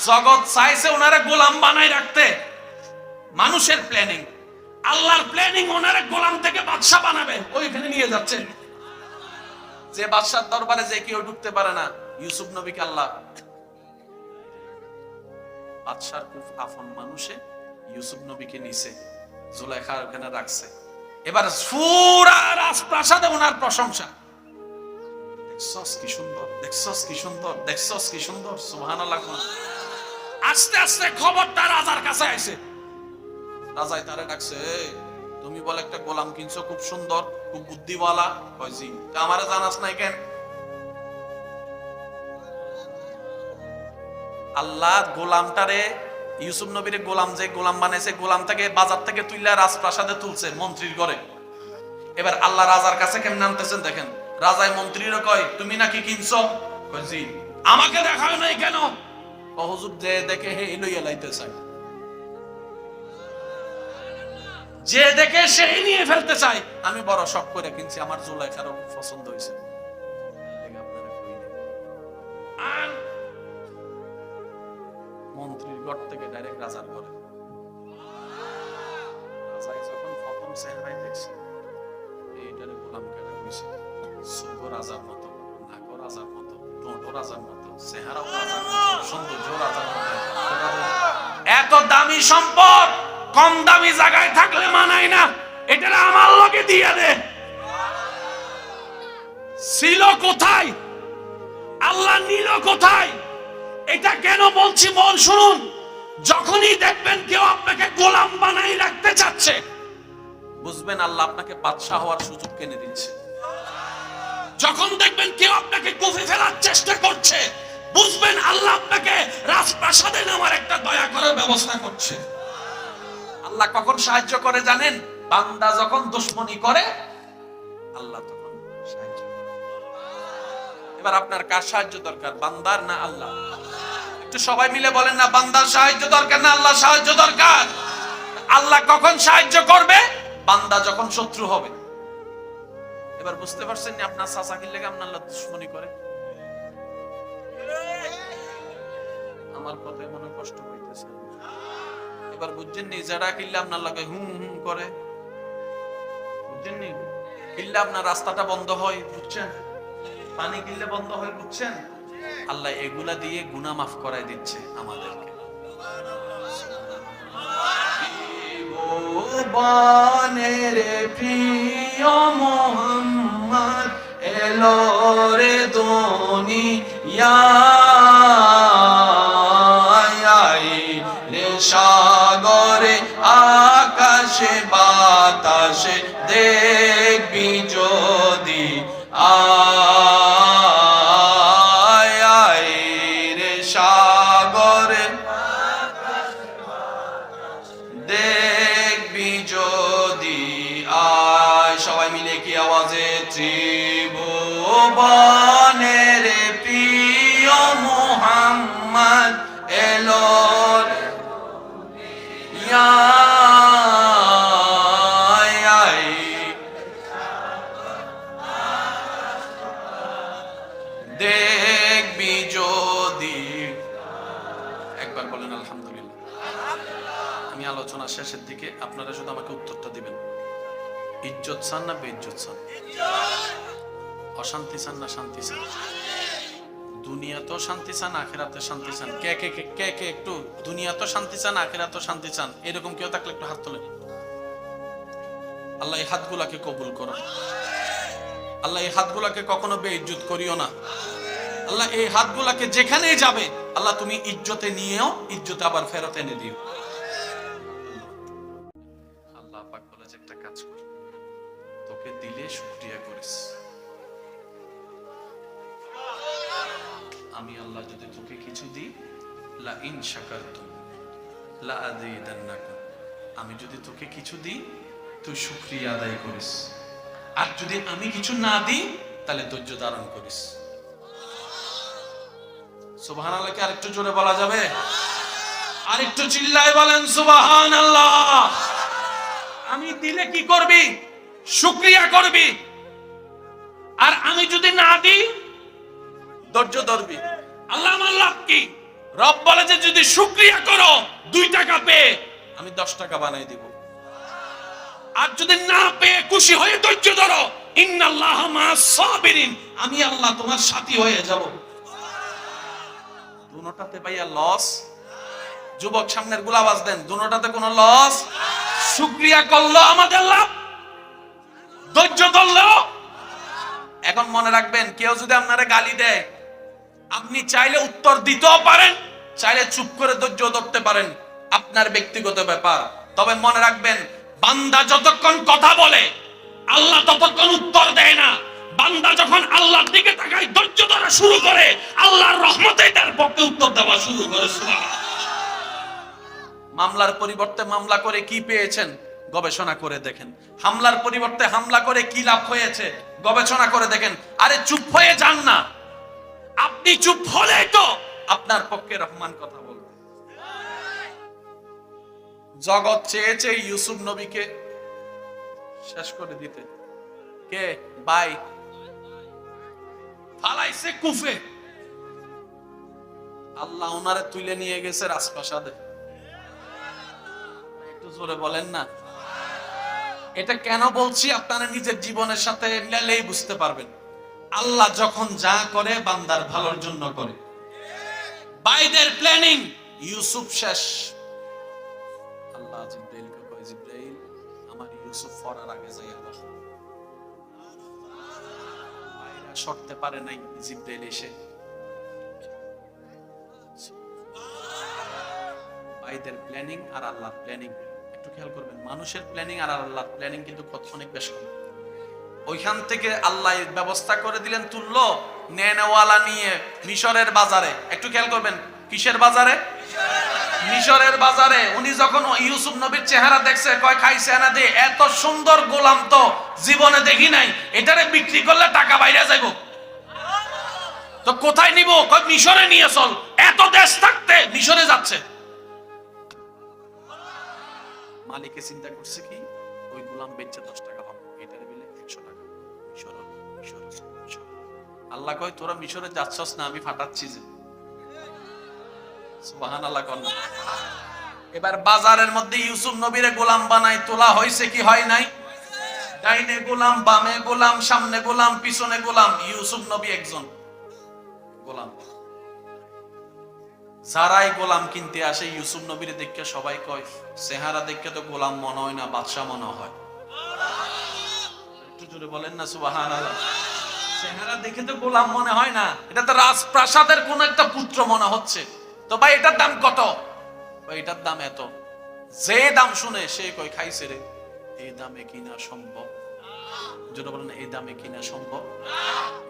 জগৎ চাইছে ওনারে গোলাম বানাই রাখতে, মানুষের প্ল্যানিং। আল্লাহর প্ল্যানিং ওনারে গোলাম থেকে বাদশা বানাবে, ওইখানে নিয়ে যাচ্ছেন। যে বাদশার দরবারে যে কেউ ঢুকতে পারে না, ইউসুফ নবীকে আল্লাহ বাদশার খুব আপন মানুষে ইউসুফ নবীকে নিছে, জুলাইখার ওখানে রাখছে। এবার পুরা রাজপ্রাসাদে ওনার প্রশংসা। দেখছস কি সুন্দর, দেখছস কি সুন্দর, দেখছস কি সুন্দর। সুবহানাল্লাহ। আস্তে আস্তে খবরটা রাজার কাছে আইছে। রাজাই তারে ডাকছে, তুমি বলে একটা গোলাম কিনছো, খুব সুন্দর, খুব বুদ্ধিওয়ালা। কয় জি। তা আমারে জানাস নাই কেন? আল্লাহ গোলামটারে ইউসুফ নবীর গোলাম যে গোলাম বানাইছে, গোলামটাকে বাজার থেকে তুইলা রাজপ্রাসাদে তুলছে মন্ত্রীর ঘরে। এবার আল্লাহ রাজার কাছে কেমন নামতেছেন দেখেন। রাজায় মন্ত্রীরও কয় তুমি নাকি কিনছো? কয় জি। আমাকে দেখাও নাই কেন? হুজুর যে দেখে হে লইয়া লাইতে চায়, যে দেখে সেই নিয়ে ফেলতে চাই। আমি বড় শখ করে কিনছি, আমার জুলাইখারও পছন্দ হয়েছে। মন্ত্রীর ঘর থেকে ডাইরেক্ট রাজার ঘরে। রাজাই যখন প্রথম চেহারায় দেখছে, এইটারে গোলাম কেটে কইছে, সুগো রাজার মতো, নাকো রাজার মতো, ঠোঁটও রাজার মতো, চেহারাও রাজার মতো, সৌন্দর্য রাজার মতো। এত দামি সম্পদ কম দামি জায়গায় থাকলে মানায় না, এটা আমার লগে দিয়ে দে। ছিল কোথায়? আল্লাহ নিল কোথায়? এটা কেন বলছি মন শুনুন। যখনই দেখবেন কেউ আপনাকে গোলাম বানাই রাখতে চাচ্ছে, বুঝবেন আল্লাহ আপনাকে বাদশা হওয়ার সুযোগ কিনে দিচ্ছে। যখন দেখবেন কেউ আপনাকে কুফি ফেলার চেষ্টা করছে, বুঝবেন আল্লাহ আপনাকে রাজপ্রাসাদে নামার একটা দয়া করার ব্যবস্থা করছে। আল্লাহ কখন সাহায্য করে জানেন? বান্দা যখন দুশমনি করে আল্লাহ তখন সাহায্য করে। এবার আপনার কার সাহায্য দরকার, বান্দার না আল্লাহ? একটু সবাই মিলে বলেন না, বান্দার সাহায্য দরকার না আল্লাহ সাহায্য দরকার? আল্লাহ কখন সাহায্য করবে? বান্দা যখন শত্রু হবে। এবার বুঝতে পারছেন না আপনার চাচা কি লেগে আপনার আল্লাহ দুশমনি করে? আমার কথায় মনে কষ্ট হইতেছে। এবার বুঝছেন নি যারা কিল্লা আপনার লাগে হুম হুম করে, বুঝছেন নি? কিল্লা আপনার রাস্তাটা বন্ধ হয়, বুঝছেন? পানি কিল্লে বন্ধ হয়, বুঝছেন? আল্লাহ এগুলা দিয়ে গুনাহ মাফ করাই দিচ্ছে আমাদেরকে। বনের প্রিয় মোহাম্মদ এলো রে দুনিয়ায়, সাগরে আকাশে বাতাসে দেখবি যদি আয় রে সাগরে দেখবি যদি আয়। সবাই মিলে কি আওয়াজ যে ত্রিভুবনের প্রিয় মুহাম্মদ এলো দেখবি যদি, একবার বলেন আলহামদুলিল্লাহ। আমি আলোচনা শেষের দিকে, আপনারা শুধু আমাকে উত্তরটা দিবেন, ইজ্জত চান না বেইজ্জত চান? অশান্তি চান না শান্তি চান? দুনিয়াতেও শান্তি চান, আখিরাতে শান্তি চান? কে কে কে কে কে একটু দুনিয়াতেও শান্তি চান, আখিরাতেও শান্তি চান? এরকম কেউ থাকলে একটু হাত তোলেন। আল্লাহ এই হাতগুলাকে কবুল করো। আল্লাহ এই হাতগুলাকে কখনো বেইজ্জত করিও না। আল্লাহ এই হাতগুলাকে যেখানেই যাবে আল্লাহ তুমি ইজ্জতে নিয়েও ইজ্জতে আবার ফেরত এনে দিও। আল্লাহ পাক বলে যে একটা কাজ কর, তোকে দিলে শুকরিয়া করিস। আমি আল্লাহ যদি তোকে কিছু দিই, লা ইন শাকারতুম লা আযীদান্নাকুম, আমি যদি তোকে কিছু দিই তুই শুকরিয়া আদায় করিস, আর যদি আমি কিছু না দিই তাহলে ধৈর্য ধারণ করিস। সুবহানাল্লাহকে আরেকটু জোরে বলা যাবে? আরেকটু চিল্লায় বলেন সুবহানাল্লাহ। আমি দিলে কি করবি? শুকরিয়া করবি, আর আমি যদি না দিই ধৈর্য ধরবি। আল্লাহ আমার লাভ কি? রব বলে যে যদি শুকরিয়া করো 2 টাকা পেয়ে আমি 10 টাকা বানাই দিব, আর যদি না পেয়ে খুশি হয়ে ধৈর্য ধরো, ইন্নাল্লাহা মা'আস সাবিরিন, আমি আল্লাহ তোমার সাথী হয়ে যাব। দুটোটাতে ভাইয়া লস? যুবক সামনের গুলা আওয়াজ দেন, দুটোটাতে কোনো লস? শুকরিয়া করলো আমাদের লাভ, ধৈর্য ধরলো। এখন মনে রাখবেন, কেউ যদি আপনারে গালি দেয়, আপনি চাইলে উত্তর দিতেও পারেন, চাইলে চুপ করে ধৈর্য ধরতে পারেন, আপনার ব্যক্তিগত ব্যাপার। তবে মনে রাখবেন, বান্দা যতক্ষণ কথা বলে আল্লাহ ততক্ষণ উত্তর দেয় না। বান্দা যখন আল্লাহর দিকে তাকায়, ধৈর্য ধরা শুরু করে, আল্লাহর রহমতেই তার পক্ষে উত্তর দেওয়া শুরু করে। মামলার পরিবর্তে মামলা করে কি পেয়েছেন গবেষণা করে দেখেন। হামলার পরিবর্তে হামলা করে কি লাভ হয়েছে গবেষণা করে দেখেন। আরে চুপ হয়ে যান না, আপনি চুপ হলে তো আপনার পক্ষে রহমান কথা বলবে। জগৎ চেয়েছে ইউসুফ নবীকে শেষ করে দিতে, কে ভাই ফালাইছে কুফে, আল্লাহ ওনারে তুলে নিয়ে গেছে রাজপ্রাসাদে। একটু জোরে বলেন না। এটা কেন বলছি আপনারা নিজের জীবনের সাথে মিলালেই বুঝতে পারবেন। আল্লাহ যখন যা করে বান্দার ভালোর জন্য করে। বাইদের প্ল্যানিং, ইউসুফ শেষ। আল্লাহ জিব্রাইলকে কয়, জিব্রাইল আমার ইউসুফ ফরার আগে যাই। আল্লাহ বাইরা সরতে পারে নাই, জিব্রাইল এসে বাইদের প্ল্যানিং আর আল্লাহর প্ল্যানিং একটু খেয়াল করবেন। মানুষের প্ল্যানিং আর আল্লাহর প্ল্যানিং কিন্তু অনেক বেশি। ওইখান থেকে আল্লাহ ব্যবস্থা করে দিলেন, তুললো নেনওয়ালা নিয়ে মিশরের বাজারে। একটু খেয়াল করবেন, কিসের বাজারে? মিশরের বাজারে। উনি যখন ইউসুফ নবীর চেহারা দেখছে, কয় খাইছে না দে, এত সুন্দর গোলাম তো জীবনে দেখি নাই, এটারে বিক্রি করলে টাকা বাইরে যাইব, তো কোথায় নিব? কয় মিশরে নিয়ে চল। এত দেশ থাকতে মিশরে যাচ্ছে। মালিকে চিন্তা করছে কি, ওই গোলাম বেচে 10 টাকা পাবো, এটার বিলে 100 টাকা। আল্লাহ কয় তোরা মিশরে যাচ্ছস না, আমি ফাটাচ্ছি যে। সুবহানাল্লাহ। এবার বাজারের মধ্যে ইউসুফ নবীরে গোলাম বানাই তোলা হয়েছে কি হয় নাই? ডাইনে গোলাম, বামে গোলাম, সামনে গোলাম, পিছনে গোলাম। ইউসুফ নবী একজন গোলাম। যারাই গোলাম কিনতে আসে ইউসুফ নবীর দেখে সবাই কয়, চেহারা দেখে তো গোলাম মনে হয় না, বাদশা মনে হয়। একটু জোরে বলেন না সুবহানাল্লাহ। চেহারা দেখে তো গোলাম মনে হয় না, এটা তো রাজপ্রাসাদের কোন একটা পুত্র মনে হচ্ছে। তো ভাই এটার দাম কত? ভাই এটার দাম এত। যে দাম শুনে সে কয় খাইছে রে, এই দামে কিনা সম্ভব? যেটা বলেন এই দামে কিনা সম্ভব?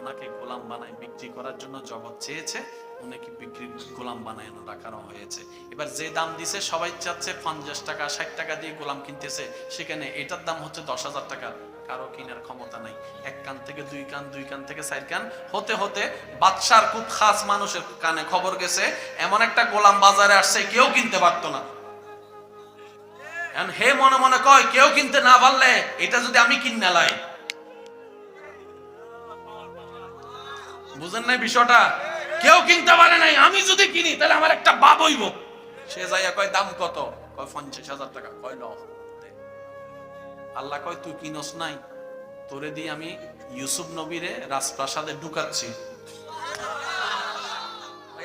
ওনাকে গোলাম বানায় বিক্রি করার জন্য জগৎ চেয়েছে, উনাকে বিক্রি গোলাম বানায় রাখানো হয়েছে। এবার যে দাম দিছে সবাই চাচ্ছে 50 টাকা 60 টাকা দিয়ে গোলাম কিনতেছে, সেখানে এটার দাম হচ্ছে 10,000 টাকা। কারো কিনার ক্ষমতা নাই। এক কান থেকে দুই কান, দুই কান থেকে 4 কান হতে হতে বাদশার খুব খাস মানুষের কানে খবর গেছে এমন একটা গোলাম বাজারে আসছে, কেউ কিনতে পারতো না। হে মনে মনে কয় কেউ কিনতে না পারলে এটা যদি আমি কিনে লাই, বুঝেন নাই বিষয়টা? কেউ কিনতে পারে নাই, আমি যদি কিনি তাহলে আমার একটা বাপ হইব। সে যাইয়া কয় দাম কত? কয় 50,000 টাকা। কয় লও। আল্লাহ কয় তুই কিনস নাই, তোরে দিয়ে আমি ইউসুফ নবীরে রাজপ্রাসাদে ঢুকাচ্ছি।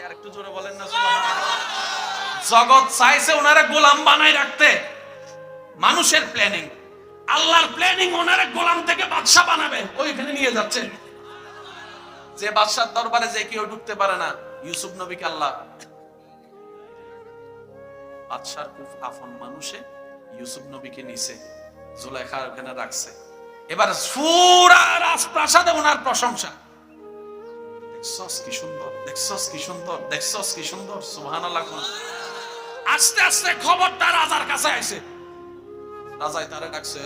আর একটু জোরে বলেন না সুবহানাল্লাহ। জগৎ চাইছে ওনারে গোলাম বানাই রাখতে, মানুষের প্ল্যানিং, আল্লাহর প্ল্যানিং ওনারে গোলাম থেকে বাদশা বানাবে, ওইখানে নিয়ে যাচ্ছে। যে বাদশার দরবারে যে কেউ ঢুকতে পারে না, ইউসুফ নবীকে আল্লাহ বাদশার খুব আপন মানুষে ইউসুফ নবীকে নিছে, জুলাইখা ওখানে রাখছে। এবার পুরা রাজপ্রাসাদে ওনার প্রশংসা। দেখছস কি সুন্দর, দেখছস কি সুন্দর, দেখছস কি সুন্দর, সুবহানাল্লাহ। আস্তে আস্তে খবরটা রাজার কাছে আইছে। রাজাই তারে ডাকছে,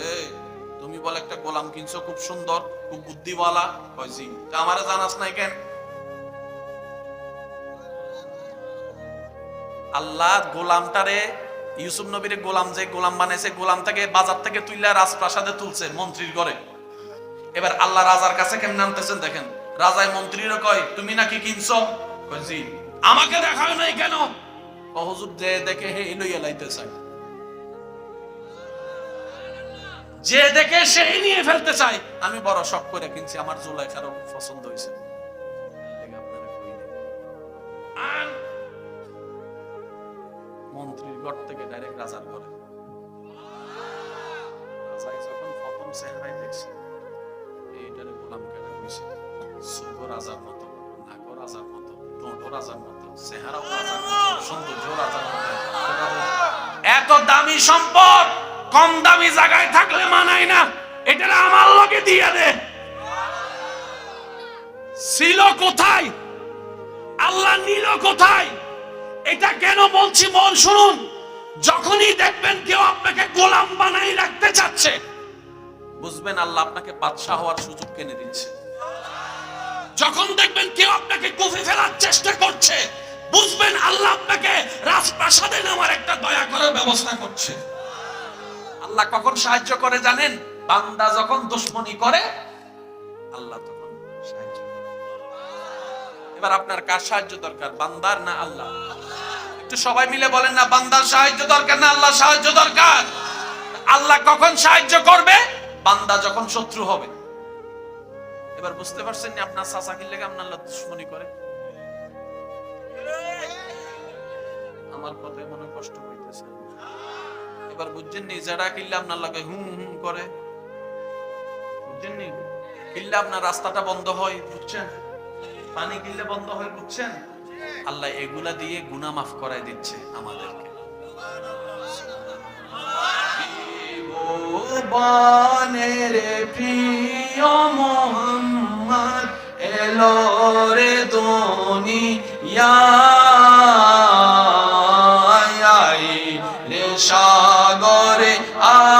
তুমি বলে একটা গোলাম কিনছো, খুব সুন্দর, খুব বুদ্ধিওয়ালা। কয় জি। তা আমারে জানাস নাই কেন? আল্লাহ গোলামটারে, ইউসুফ নবীরে গোলাম যে গোলাম বানাইছে, গোলামটাকে বাজার থেকে তুইলা রাজপ্রাসাদে তুলছে মন্ত্রীর ঘরে। এবার আল্লাহ রাজার কাছে কেমন নামতেছেন দেখেন। রাজায় মন্ত্রীরে কয় তুমি নাকি কিনছো? কয় জি। আমাকে দেখাও নাই কেন? হুজুর যে দেখে হে লইয়া লাইতে চায়, যে দেখে সেই নিয়ে ফেলতে চায়। আমি বড় শখ করে কিনছি, আমার জুলাইখারও পছন্দ হয়েছে। মন্ত্রীর ঘর থেকে ডাইরেক্ট রাজার ঘরে। রাজাই যখন প্রথম চেহারায় দেখছে, এইটারে গোলাম কেটে কইছে, সুগো রাজার মতো, নাকও রাজার মতো, ঠোঁটও রাজার মতো, চেহারাও রাজার মতো, সৌন্দর্য রাজার মতো। এত দামি সম্পদ কম দামি জায়গায় থাকলে মানায় না, এটা আমার লগে দিয়ে দে। ছিল কোথায়? আল্লাহ নিল কোথায়? এটা কেন বলছি মন শুনুন। যখনই দেখবেন কেউ আপনাকে গোলাম বানাই রাখতে চাচ্ছে, বুঝবেন আল্লাহ আপনাকে বাদশা হওয়ার সুযোগ কিনে দিচ্ছে। যখন দেখবেন কেউ আপনাকে কুফি ফেলার চেষ্টা করছে, বুঝবেন আল্লাহ আপনাকে রাজপ্রাসাদে নামার একটা দয়া করার ব্যবস্থা করছে। আল্লাহ কখন সাহায্য করে জানেন? বান্দা যখন দুশমনি করে, আল্লাহ তখন সাহায্য করে। এবার আপনার কার সাহায্য দরকার, বান্দার না আল্লাহ? একটু সবাই মিলে বলেন না, বান্দার সাহায্য দরকার না আল্লাহ সাহায্য দরকার? আল্লাহ কখন সাহায্য করবে? বান্দা যখন শত্রু হবে। এবার বুঝতে পারছেন না আপনার চাচা কি লেগে আপনার আল্লাহ দুশমনি করে? আমার কথায় মনে কষ্ট হইতেছে। এবার বুঝছেন নি যারা কিল্লা আপনার লাগে হুম হুম করে, বুঝছেন নি? কিল্লা আপনার রাস্তাটা বন্ধ হয়, বুঝছেন? পানি কিল্লে বন্ধ হয়, বুঝছেন? আল্লাহ এগুলা দিয়ে গুনাহ মাফ করাই দিচ্ছে আমাদেরকে। বানের প্রিয় মোহাম্মদ এলো রে দুনিয়ায়, রে সাগরে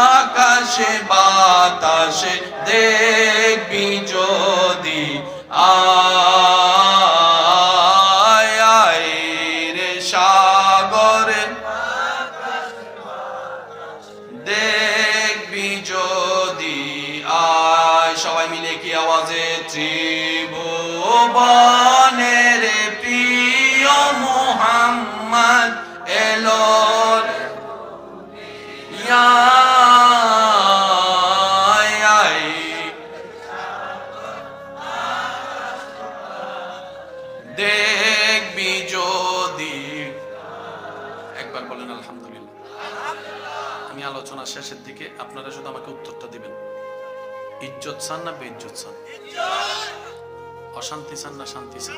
আকাশে বাতাসে দেখবি যদি আয় রে সাগরে দেখবি যদি আয়। সবাই মিলে কি আওয়াজে? ত্রিভুবনের প্রিয় মোহাম্মদ এলো দেখবি যদি। একবার বলেন আলহামদুলিল্লাহ। আমি আলোচনা শেষের দিকে, আপনারা শুধু আমাকে উত্তরটা দিবেন। ইজ্জত চান না বেইজ্জত চান? অশান্তি চান না শান্তি চান?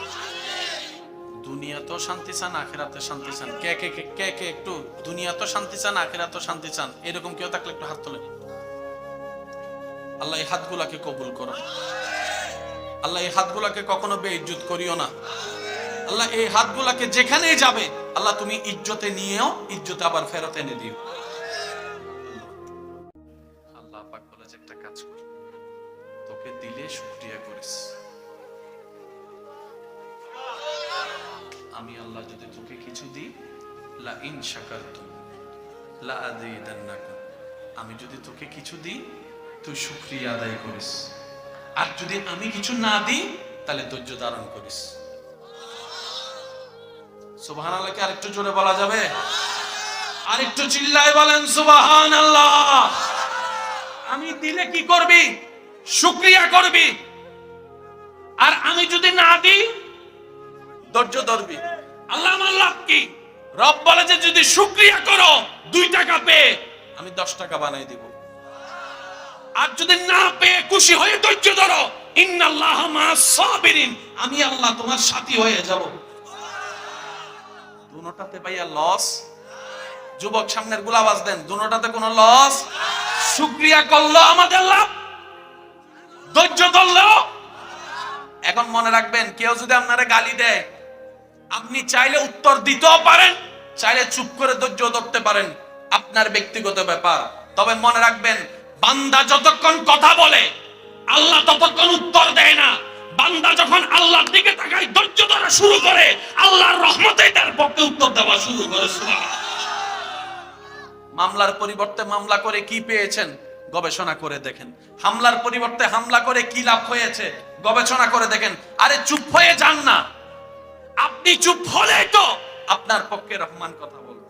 দুনিয়াতেও শান্তি চান, আখিরাতে শান্তি চান? কে কে কে কে একটু দুনিয়াতেও শান্তি চান, আখিরাতেও শান্তি চান? এরকম কেউ থাকলে একটু হাত তোলেন। আল্লাহ এই হাতগুলাকে কবুল করো। আল্লাহ এই হাতগুলাকে কখনো বেইজ্জত করিও না। আল্লাহ এই হাতগুলাকে যেখানেই যাবে আল্লাহ তুমি ইজ্জতে নিয়েও ইজ্জতে আবার ফেরত এনে দিও। আল্লাহ পাক বলে যে একটা কাজ কর, তোকে দিলে শুকরিয়া করিস। আমি আল্লাহ যদি তোকে কিছু দিই, লা ইন শাকারতুম লা আযীদান্নাকুম, আমি যদি তোকে কিছু দিই তুই শুকরিয়া আদায় করিস, আর যদি আমি কিছু না দিই তাহলে ধৈর্য ধারণ করিস। সুবহানাল্লাহ কি আরেকটু জোরে বলা যাবে? আরেকটু চিল্লায় বলেন সুবহানাল্লাহ। আমি দিলে কি করবি? শুকরিয়া করবি, আর আমি যদি না দিই ধৈর্য ধরবি। আল্লাহ আমার লাভ কি? রব বলে যে যদি শুকরিয়া করো 2 টাকা পেয়ে আমি 10 টাকা বানাই দিব, আর যদি না পেয়ে খুশি হয়ে ধৈর্য ধরো, ইন্নাল্লাহা মা'আস সাবিরিন, আমি আল্লাহ তোমার সাথী হয়ে যাব। দুটোটাতে ভাইয়া লস। যুবক সামনের গুলা আওয়াজ দেন, দুটোটাতে কোনো লস। শুকরিয়া করলো আমাদের লাভ, ধৈর্য ধরলো। এখন মনে রাখবেন, কেউ যদি আপনারে গালি দেয় আপনি চাইলে উত্তর দিতেও পারেন, চাইলে চুপ করে ধৈর্য ধরতে পারেন, আপনার ব্যক্তিগত ব্যাপার। তবে মনে রাখবেন, বান্দা যতক্ষণ কথা বলে আল্লাহ ততক্ষণ উত্তর দেয় না। বান্দা যখন আল্লাহর দিকে তাকায় ধৈর্য ধরা শুরু করে, আল্লাহর রহমতে তার পক্ষে উত্তর দেওয়া শুরু করে। মামলার পরিবর্তে মামলা করে কি পেয়েছেন গবেষণা করে দেখেন। হামলার পরিবর্তে হামলা করে কি লাভ হয়েছে গবেষণা করে দেখেন। আরে চুপ হয়ে যান না, আপনি চুপ হলে তো আপনার পক্ষে রহমান কথা বলবে।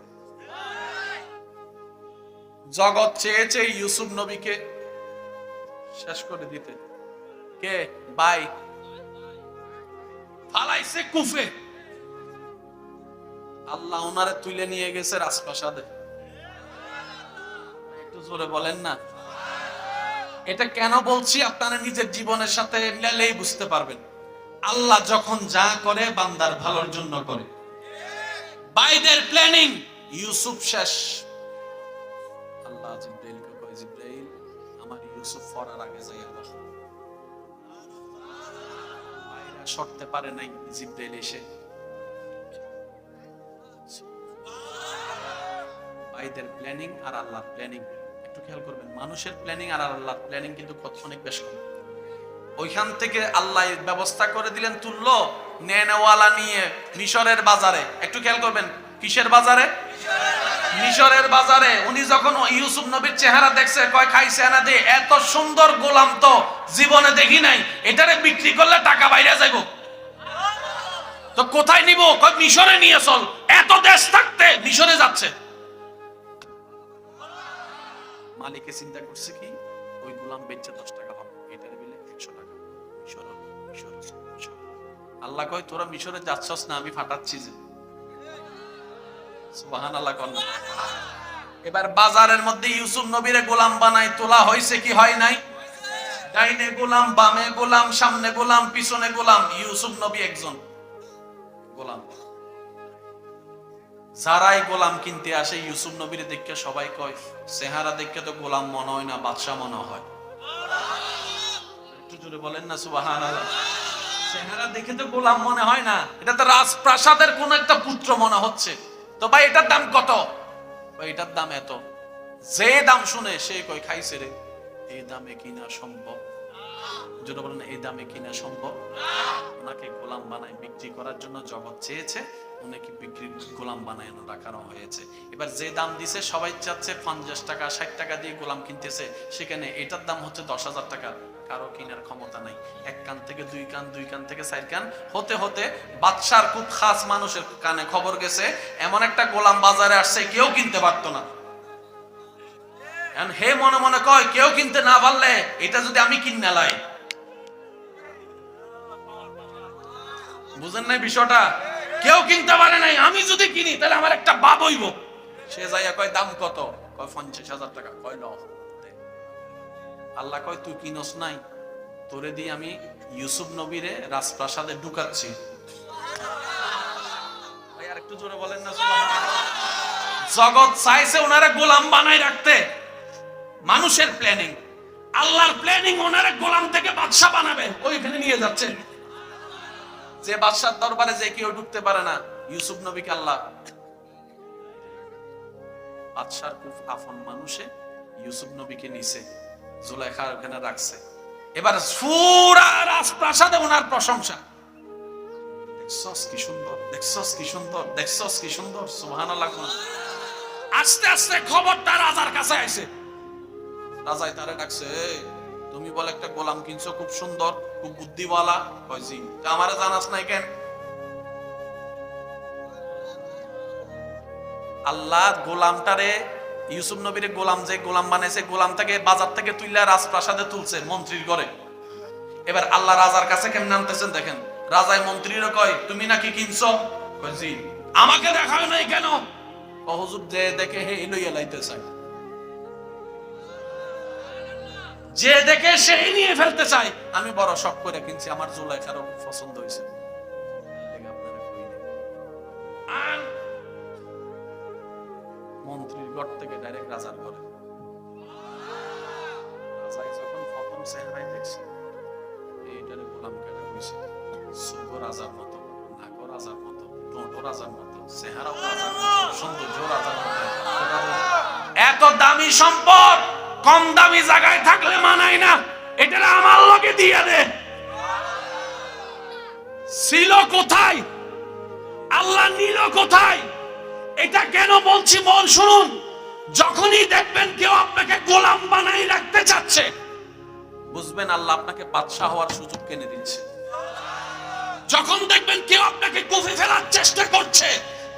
জগৎ চেয়েছে ইউসুফ নবীকে শেষ করে দিতে, কে ভাই ফালাইছে কুফে, আল্লাহ ওনারে তুলে নিয়ে গেছে রাজপ্রাসাদে। একটু জোরে বলেন না। এটা কেন বলছি আপনারা নিজের জীবনের সাথে মিলালেই বুঝতে পারবেন। আল্লাহ যখন যা করে বান্দার ভালোর জন্য করে। বাইদের প্ল্যানিং, ইউসুফ শেষ। আল্লাহ জিব্রাইলকে কয়, জিব্রাইল আমার ইউসুফ ফরার আগে যাই। আল্লাহ বাইরা সরতে পারে নাই, জিব্রাইল এসে বাইদের প্ল্যানিং আর আল্লাহর প্ল্যানিং একটু খেয়াল করবেন। মানুষের প্ল্যানিং আর আল্লাহর প্ল্যানিং কিন্তু অনেক বেশ কম। ওইখান থেকে আল্লাহ ব্যবস্থা করে দিলেন তুললো নেনওয়ালা নিয়ে মিশরের বাজারে। একটু খেয়াল করবেন, কিসের বাজারে? মিশরের বাজারে। উনি যখন ইউসুফ নবীর চেহারা দেখছে, কয় খাইছে না দে, এত সুন্দর গোলাম তো জীবনে দেখি নাই, এটারে বিক্রি করলে টাকা বাইরে যাইব, তো কোথায় নিব? কয় মিশরে নিয়ে চল। এত দেশ থাকতে মিশরে যাচ্ছে। মালিকে চিন্তা করছে কি, ওই গোলাম বেচে 10 টাকা পাবো, এটার বিলে 100 টাকা। আল্লাহ কয় তোরা মিশরে যাচ্ছস না, আমি ফাটাচ্ছি যে। সুবহানাল্লাহ কোন। এবার বাজারের মধ্যে ইউসুফ নবীরে গোলাম বানাই তোলা হয়েছে কি হয় নাই? ডাইনে গোলাম, বামে গোলাম, সামনে গোলাম, পিছনে গোলাম। ইউসুফ নবী একজন গোলাম। যারাই গোলাম কিনতে আসে ইউসুফ নবীর দেখে সবাই কয়, চেহারা দেখে তো গোলাম মনে হয় না, বাদশা মনে হয়। একটু জোরে বলেন না সুবহানাল্লাহ। চেহারা দেখে তো গোলাম মনে হয় না, এটা তো রাজপ্রাসাদের কোন একটা পুত্র মনে হচ্ছে। তো ভাই এটার দাম কত? এটার দাম এত। যে দাম শুনে সে কয় খাইছে রে, এই দামে কিনা সম্ভব? যেটা বলেন এই দামে কিনা সম্ভব? ওনাকে গোলাম বানায় বিক্রি করার জন্য জগৎ চেয়েছে, ওনাকে বিক্রি গোলাম বানায় রাখানো হয়েছে। এবার যে দাম দিছে সবাই চাচ্ছে 50 টাকা 60 টাকা দিয়ে গোলাম কিনতেছে, সেখানে এটার দাম হচ্ছে 10,000 টাকা। কারো কিনার ক্ষমতা নাই। এক কান থেকে দুই কান, দুই কান থেকে 4 কান হতে হতে বাদশার খুব খাস মানুষের কানে খবর গেছে এমন একটা গোলাম বাজারে আসছে, কেউ কিনতে পারতো না। হে মনে মনে কয়, কেউ কিনতে না পারলে এটা যদি আমি কিনে লাই। বুঝেন নাই বিষয়টা? কেউ কিনতে পারে নাই, আমি যদি কিনি তাহলে আমার একটা বাপ হইব। সে যাইয়া কয় দাম কত? কয় 50,000 টাকা। কয় লও। আল্লাহ কয় তুই কিনস নাই, তোরে দিয়ে আমি ইউসুফ নবীরে রাজপ্রাসাদে ঢুকাচ্ছি। ভাই আর একটু জোরে বলেন না সুবহানাল্লাহ। জগৎ চাইছে ওনারে গোলাম বানাই রাখতে, মানুষের প্ল্যানিং। আল্লাহর প্ল্যানিং, ওনারে গোলাম থেকে বাদশা বানাবে, ওইখানে নিয়ে যাচ্ছে। যে বাদশার দরবারে যে কেউ ঢুকতে পারে না, ইউসুফ নবীকে আল্লাহ বাদশার খুব আপন মানুষে ইউসুফ নবীকে নিছে, জুলাইখা ওখানে রাখছে। এবার পুরা রাজপ্রাসাদে ওনার প্রশংসা। দেখছস কি সুন্দর, দেখছস কি সুন্দর, দেখছস কি সুন্দর, সুবহানাল্লাহ। আস্তে আস্তে খবরটা রাজার কাছে আইছে। রাজাই তারে ডাকছে, তুমি বলে একটা গোলাম কিনছো, খুব সুন্দর, খুব বুদ্ধিওয়ালা। কয় জি। তা আমারে জানাস নাই কেন? আল্লাহ গোলামটারে, ইউসুফ নবীরে গোলাম যে গোলাম বানাইছে, গোলামটাকে বাজার থেকে তুইলা রাজপ্রাসাদে তুলছে, মন্ত্রীর ঘরে। এবার আল্লাহ রাজার কাছে কেমন নামতেছেন দেখেন। রাজায় মন্ত্রীরও কয়, তুমি নাকি কিনছো? কয় জি। আমাকে দেখাও নাই কেন? হুজুর যে দেখে হে লইয়া লাইতে চায়, যে দেখে সেই নিয়ে ফেলতে চায়। আমি বড় শখ করে কিনছি, আমার জুলাইখারও খুব পছন্দ হয়েছে। মন্ত্রীর ঘর থেকে ডাইরেক্ট রাজার ঘরে। রাজাই যখন প্রথম চেহারাই দেখছে, এইটারে গোলাম কেটে কইছে, সুগো রাজার মতো, নাকো রাজার মতো, টোটো রাজার মতো, চেহারাও রাজার মতো, সৌন্দর্য রাজার মতো। এত দামি সম্পদ কম দামি জায়গায় থাকলে মানায় না, এটা আমার লগে দিয়ে দে। ছিল কোথায়? আল্লাহ নিল কোথায়? এটা কেন বলছি মন শুনুন। যখনই দেখবেন কেউ আপনাকে গোলাম বানাই রাখতে চাচ্ছে, বুঝবেন আল্লাহ আপনাকে বাদশা হওয়ার সুযোগ কিনে দিচ্ছে। যখন দেখবেন কেউ আপনাকে কুফি ফেলার চেষ্টা করছে,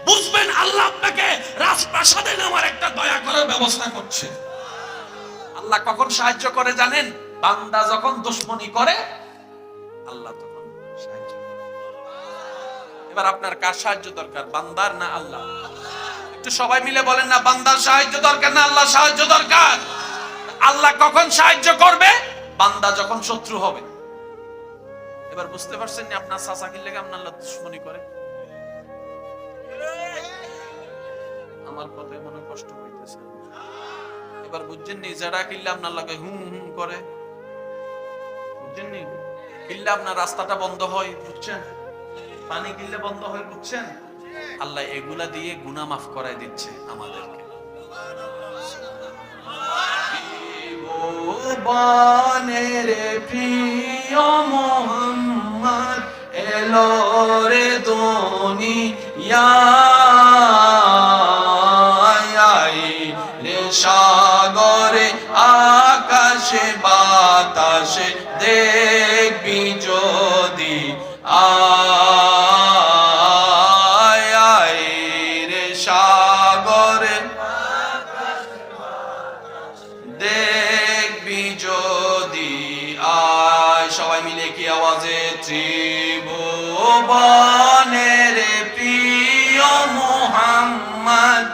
বুঝবেন আল্লাহ আপনাকে রাজপ্রাসাদে নেওয়ার একটা দয়া করার ব্যবস্থা করছে। আল্লাহ কখন সাহায্য করে জানেন? বান্দা যখন দুশমনি করে, আল্লাহ তখন সাহায্য করে। এবার আপনার কার সাহায্য দরকার, বান্দার না আল্লাহ? একটু সবাই মিলে বলেন না, বান্দার সাহায্য দরকার না আল্লাহ সাহায্য দরকার? আল্লাহ কখন সাহায্য করবে? বান্দা যখন শত্রু হবে। এবার বুঝতে পারছেন না আপনার চাচা কি লেগে আপনার আল্লাহ দুশমনি করে? আমার কথায় মনে কষ্ট হইতেছে। এবার বুঝছেন নি, যারা কিল্লা আপনার লাগে হুম হুম করে, বুঝছেন নি? কিল্লা আপনার রাস্তাটা বন্ধ হয়, বুঝছেন? পানি কিল্লে বন্ধ হয়, বুঝছেন? আল্লাহ এগুলা দিয়ে গুনাহ মাফ করায় দিচ্ছে আমাদেরকে। বানের প্রিয় মোহাম্মদ এলো রে দুনিয়ায়, সাগরে আকাশে বাতাসে দেখবি যদি আয় রে সাগরে দেখবি যদি আয়। সবাই মিলে কি আওয়াজে? ত্রিভুবনের প্রিয় মোহাম্মদ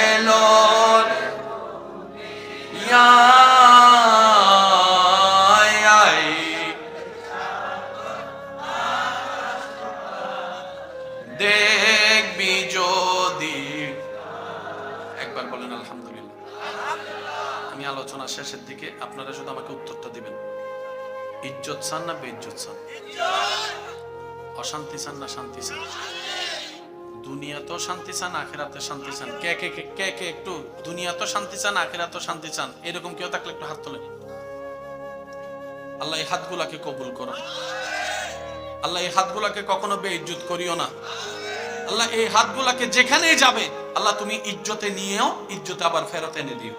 এলো দেখবি যদি। একবার বলেন আলহামদুলিল্লাহ। আমি আলোচনা শেষের দিকে, আপনারা শুধু আমাকে উত্তরটা দিবেন। ইজ্জত চান না বেইজ্জত চান? অশান্তি চান না শান্তি চান? দুনিয়াতেও শান্তি চান, আখিরাতে শান্তি চান? কে কে কে কে একটু দুনিয়াতেও শান্তি চান, আখিরাতেও শান্তি চান? এরকম কেউ থাকলে একটু হাত তোলেন। আল্লাহ এই হাতগুলাকে কবুল করো। আল্লাহ এই হাতগুলাকে কখনো বেইজ্জত করিও না। আল্লাহ এই হাতগুলাকে যেখানেই যাবে, আল্লাহ তুমি ইজ্জতে নিয়েও ইজ্জতে আবার ফেরত এনে দিও।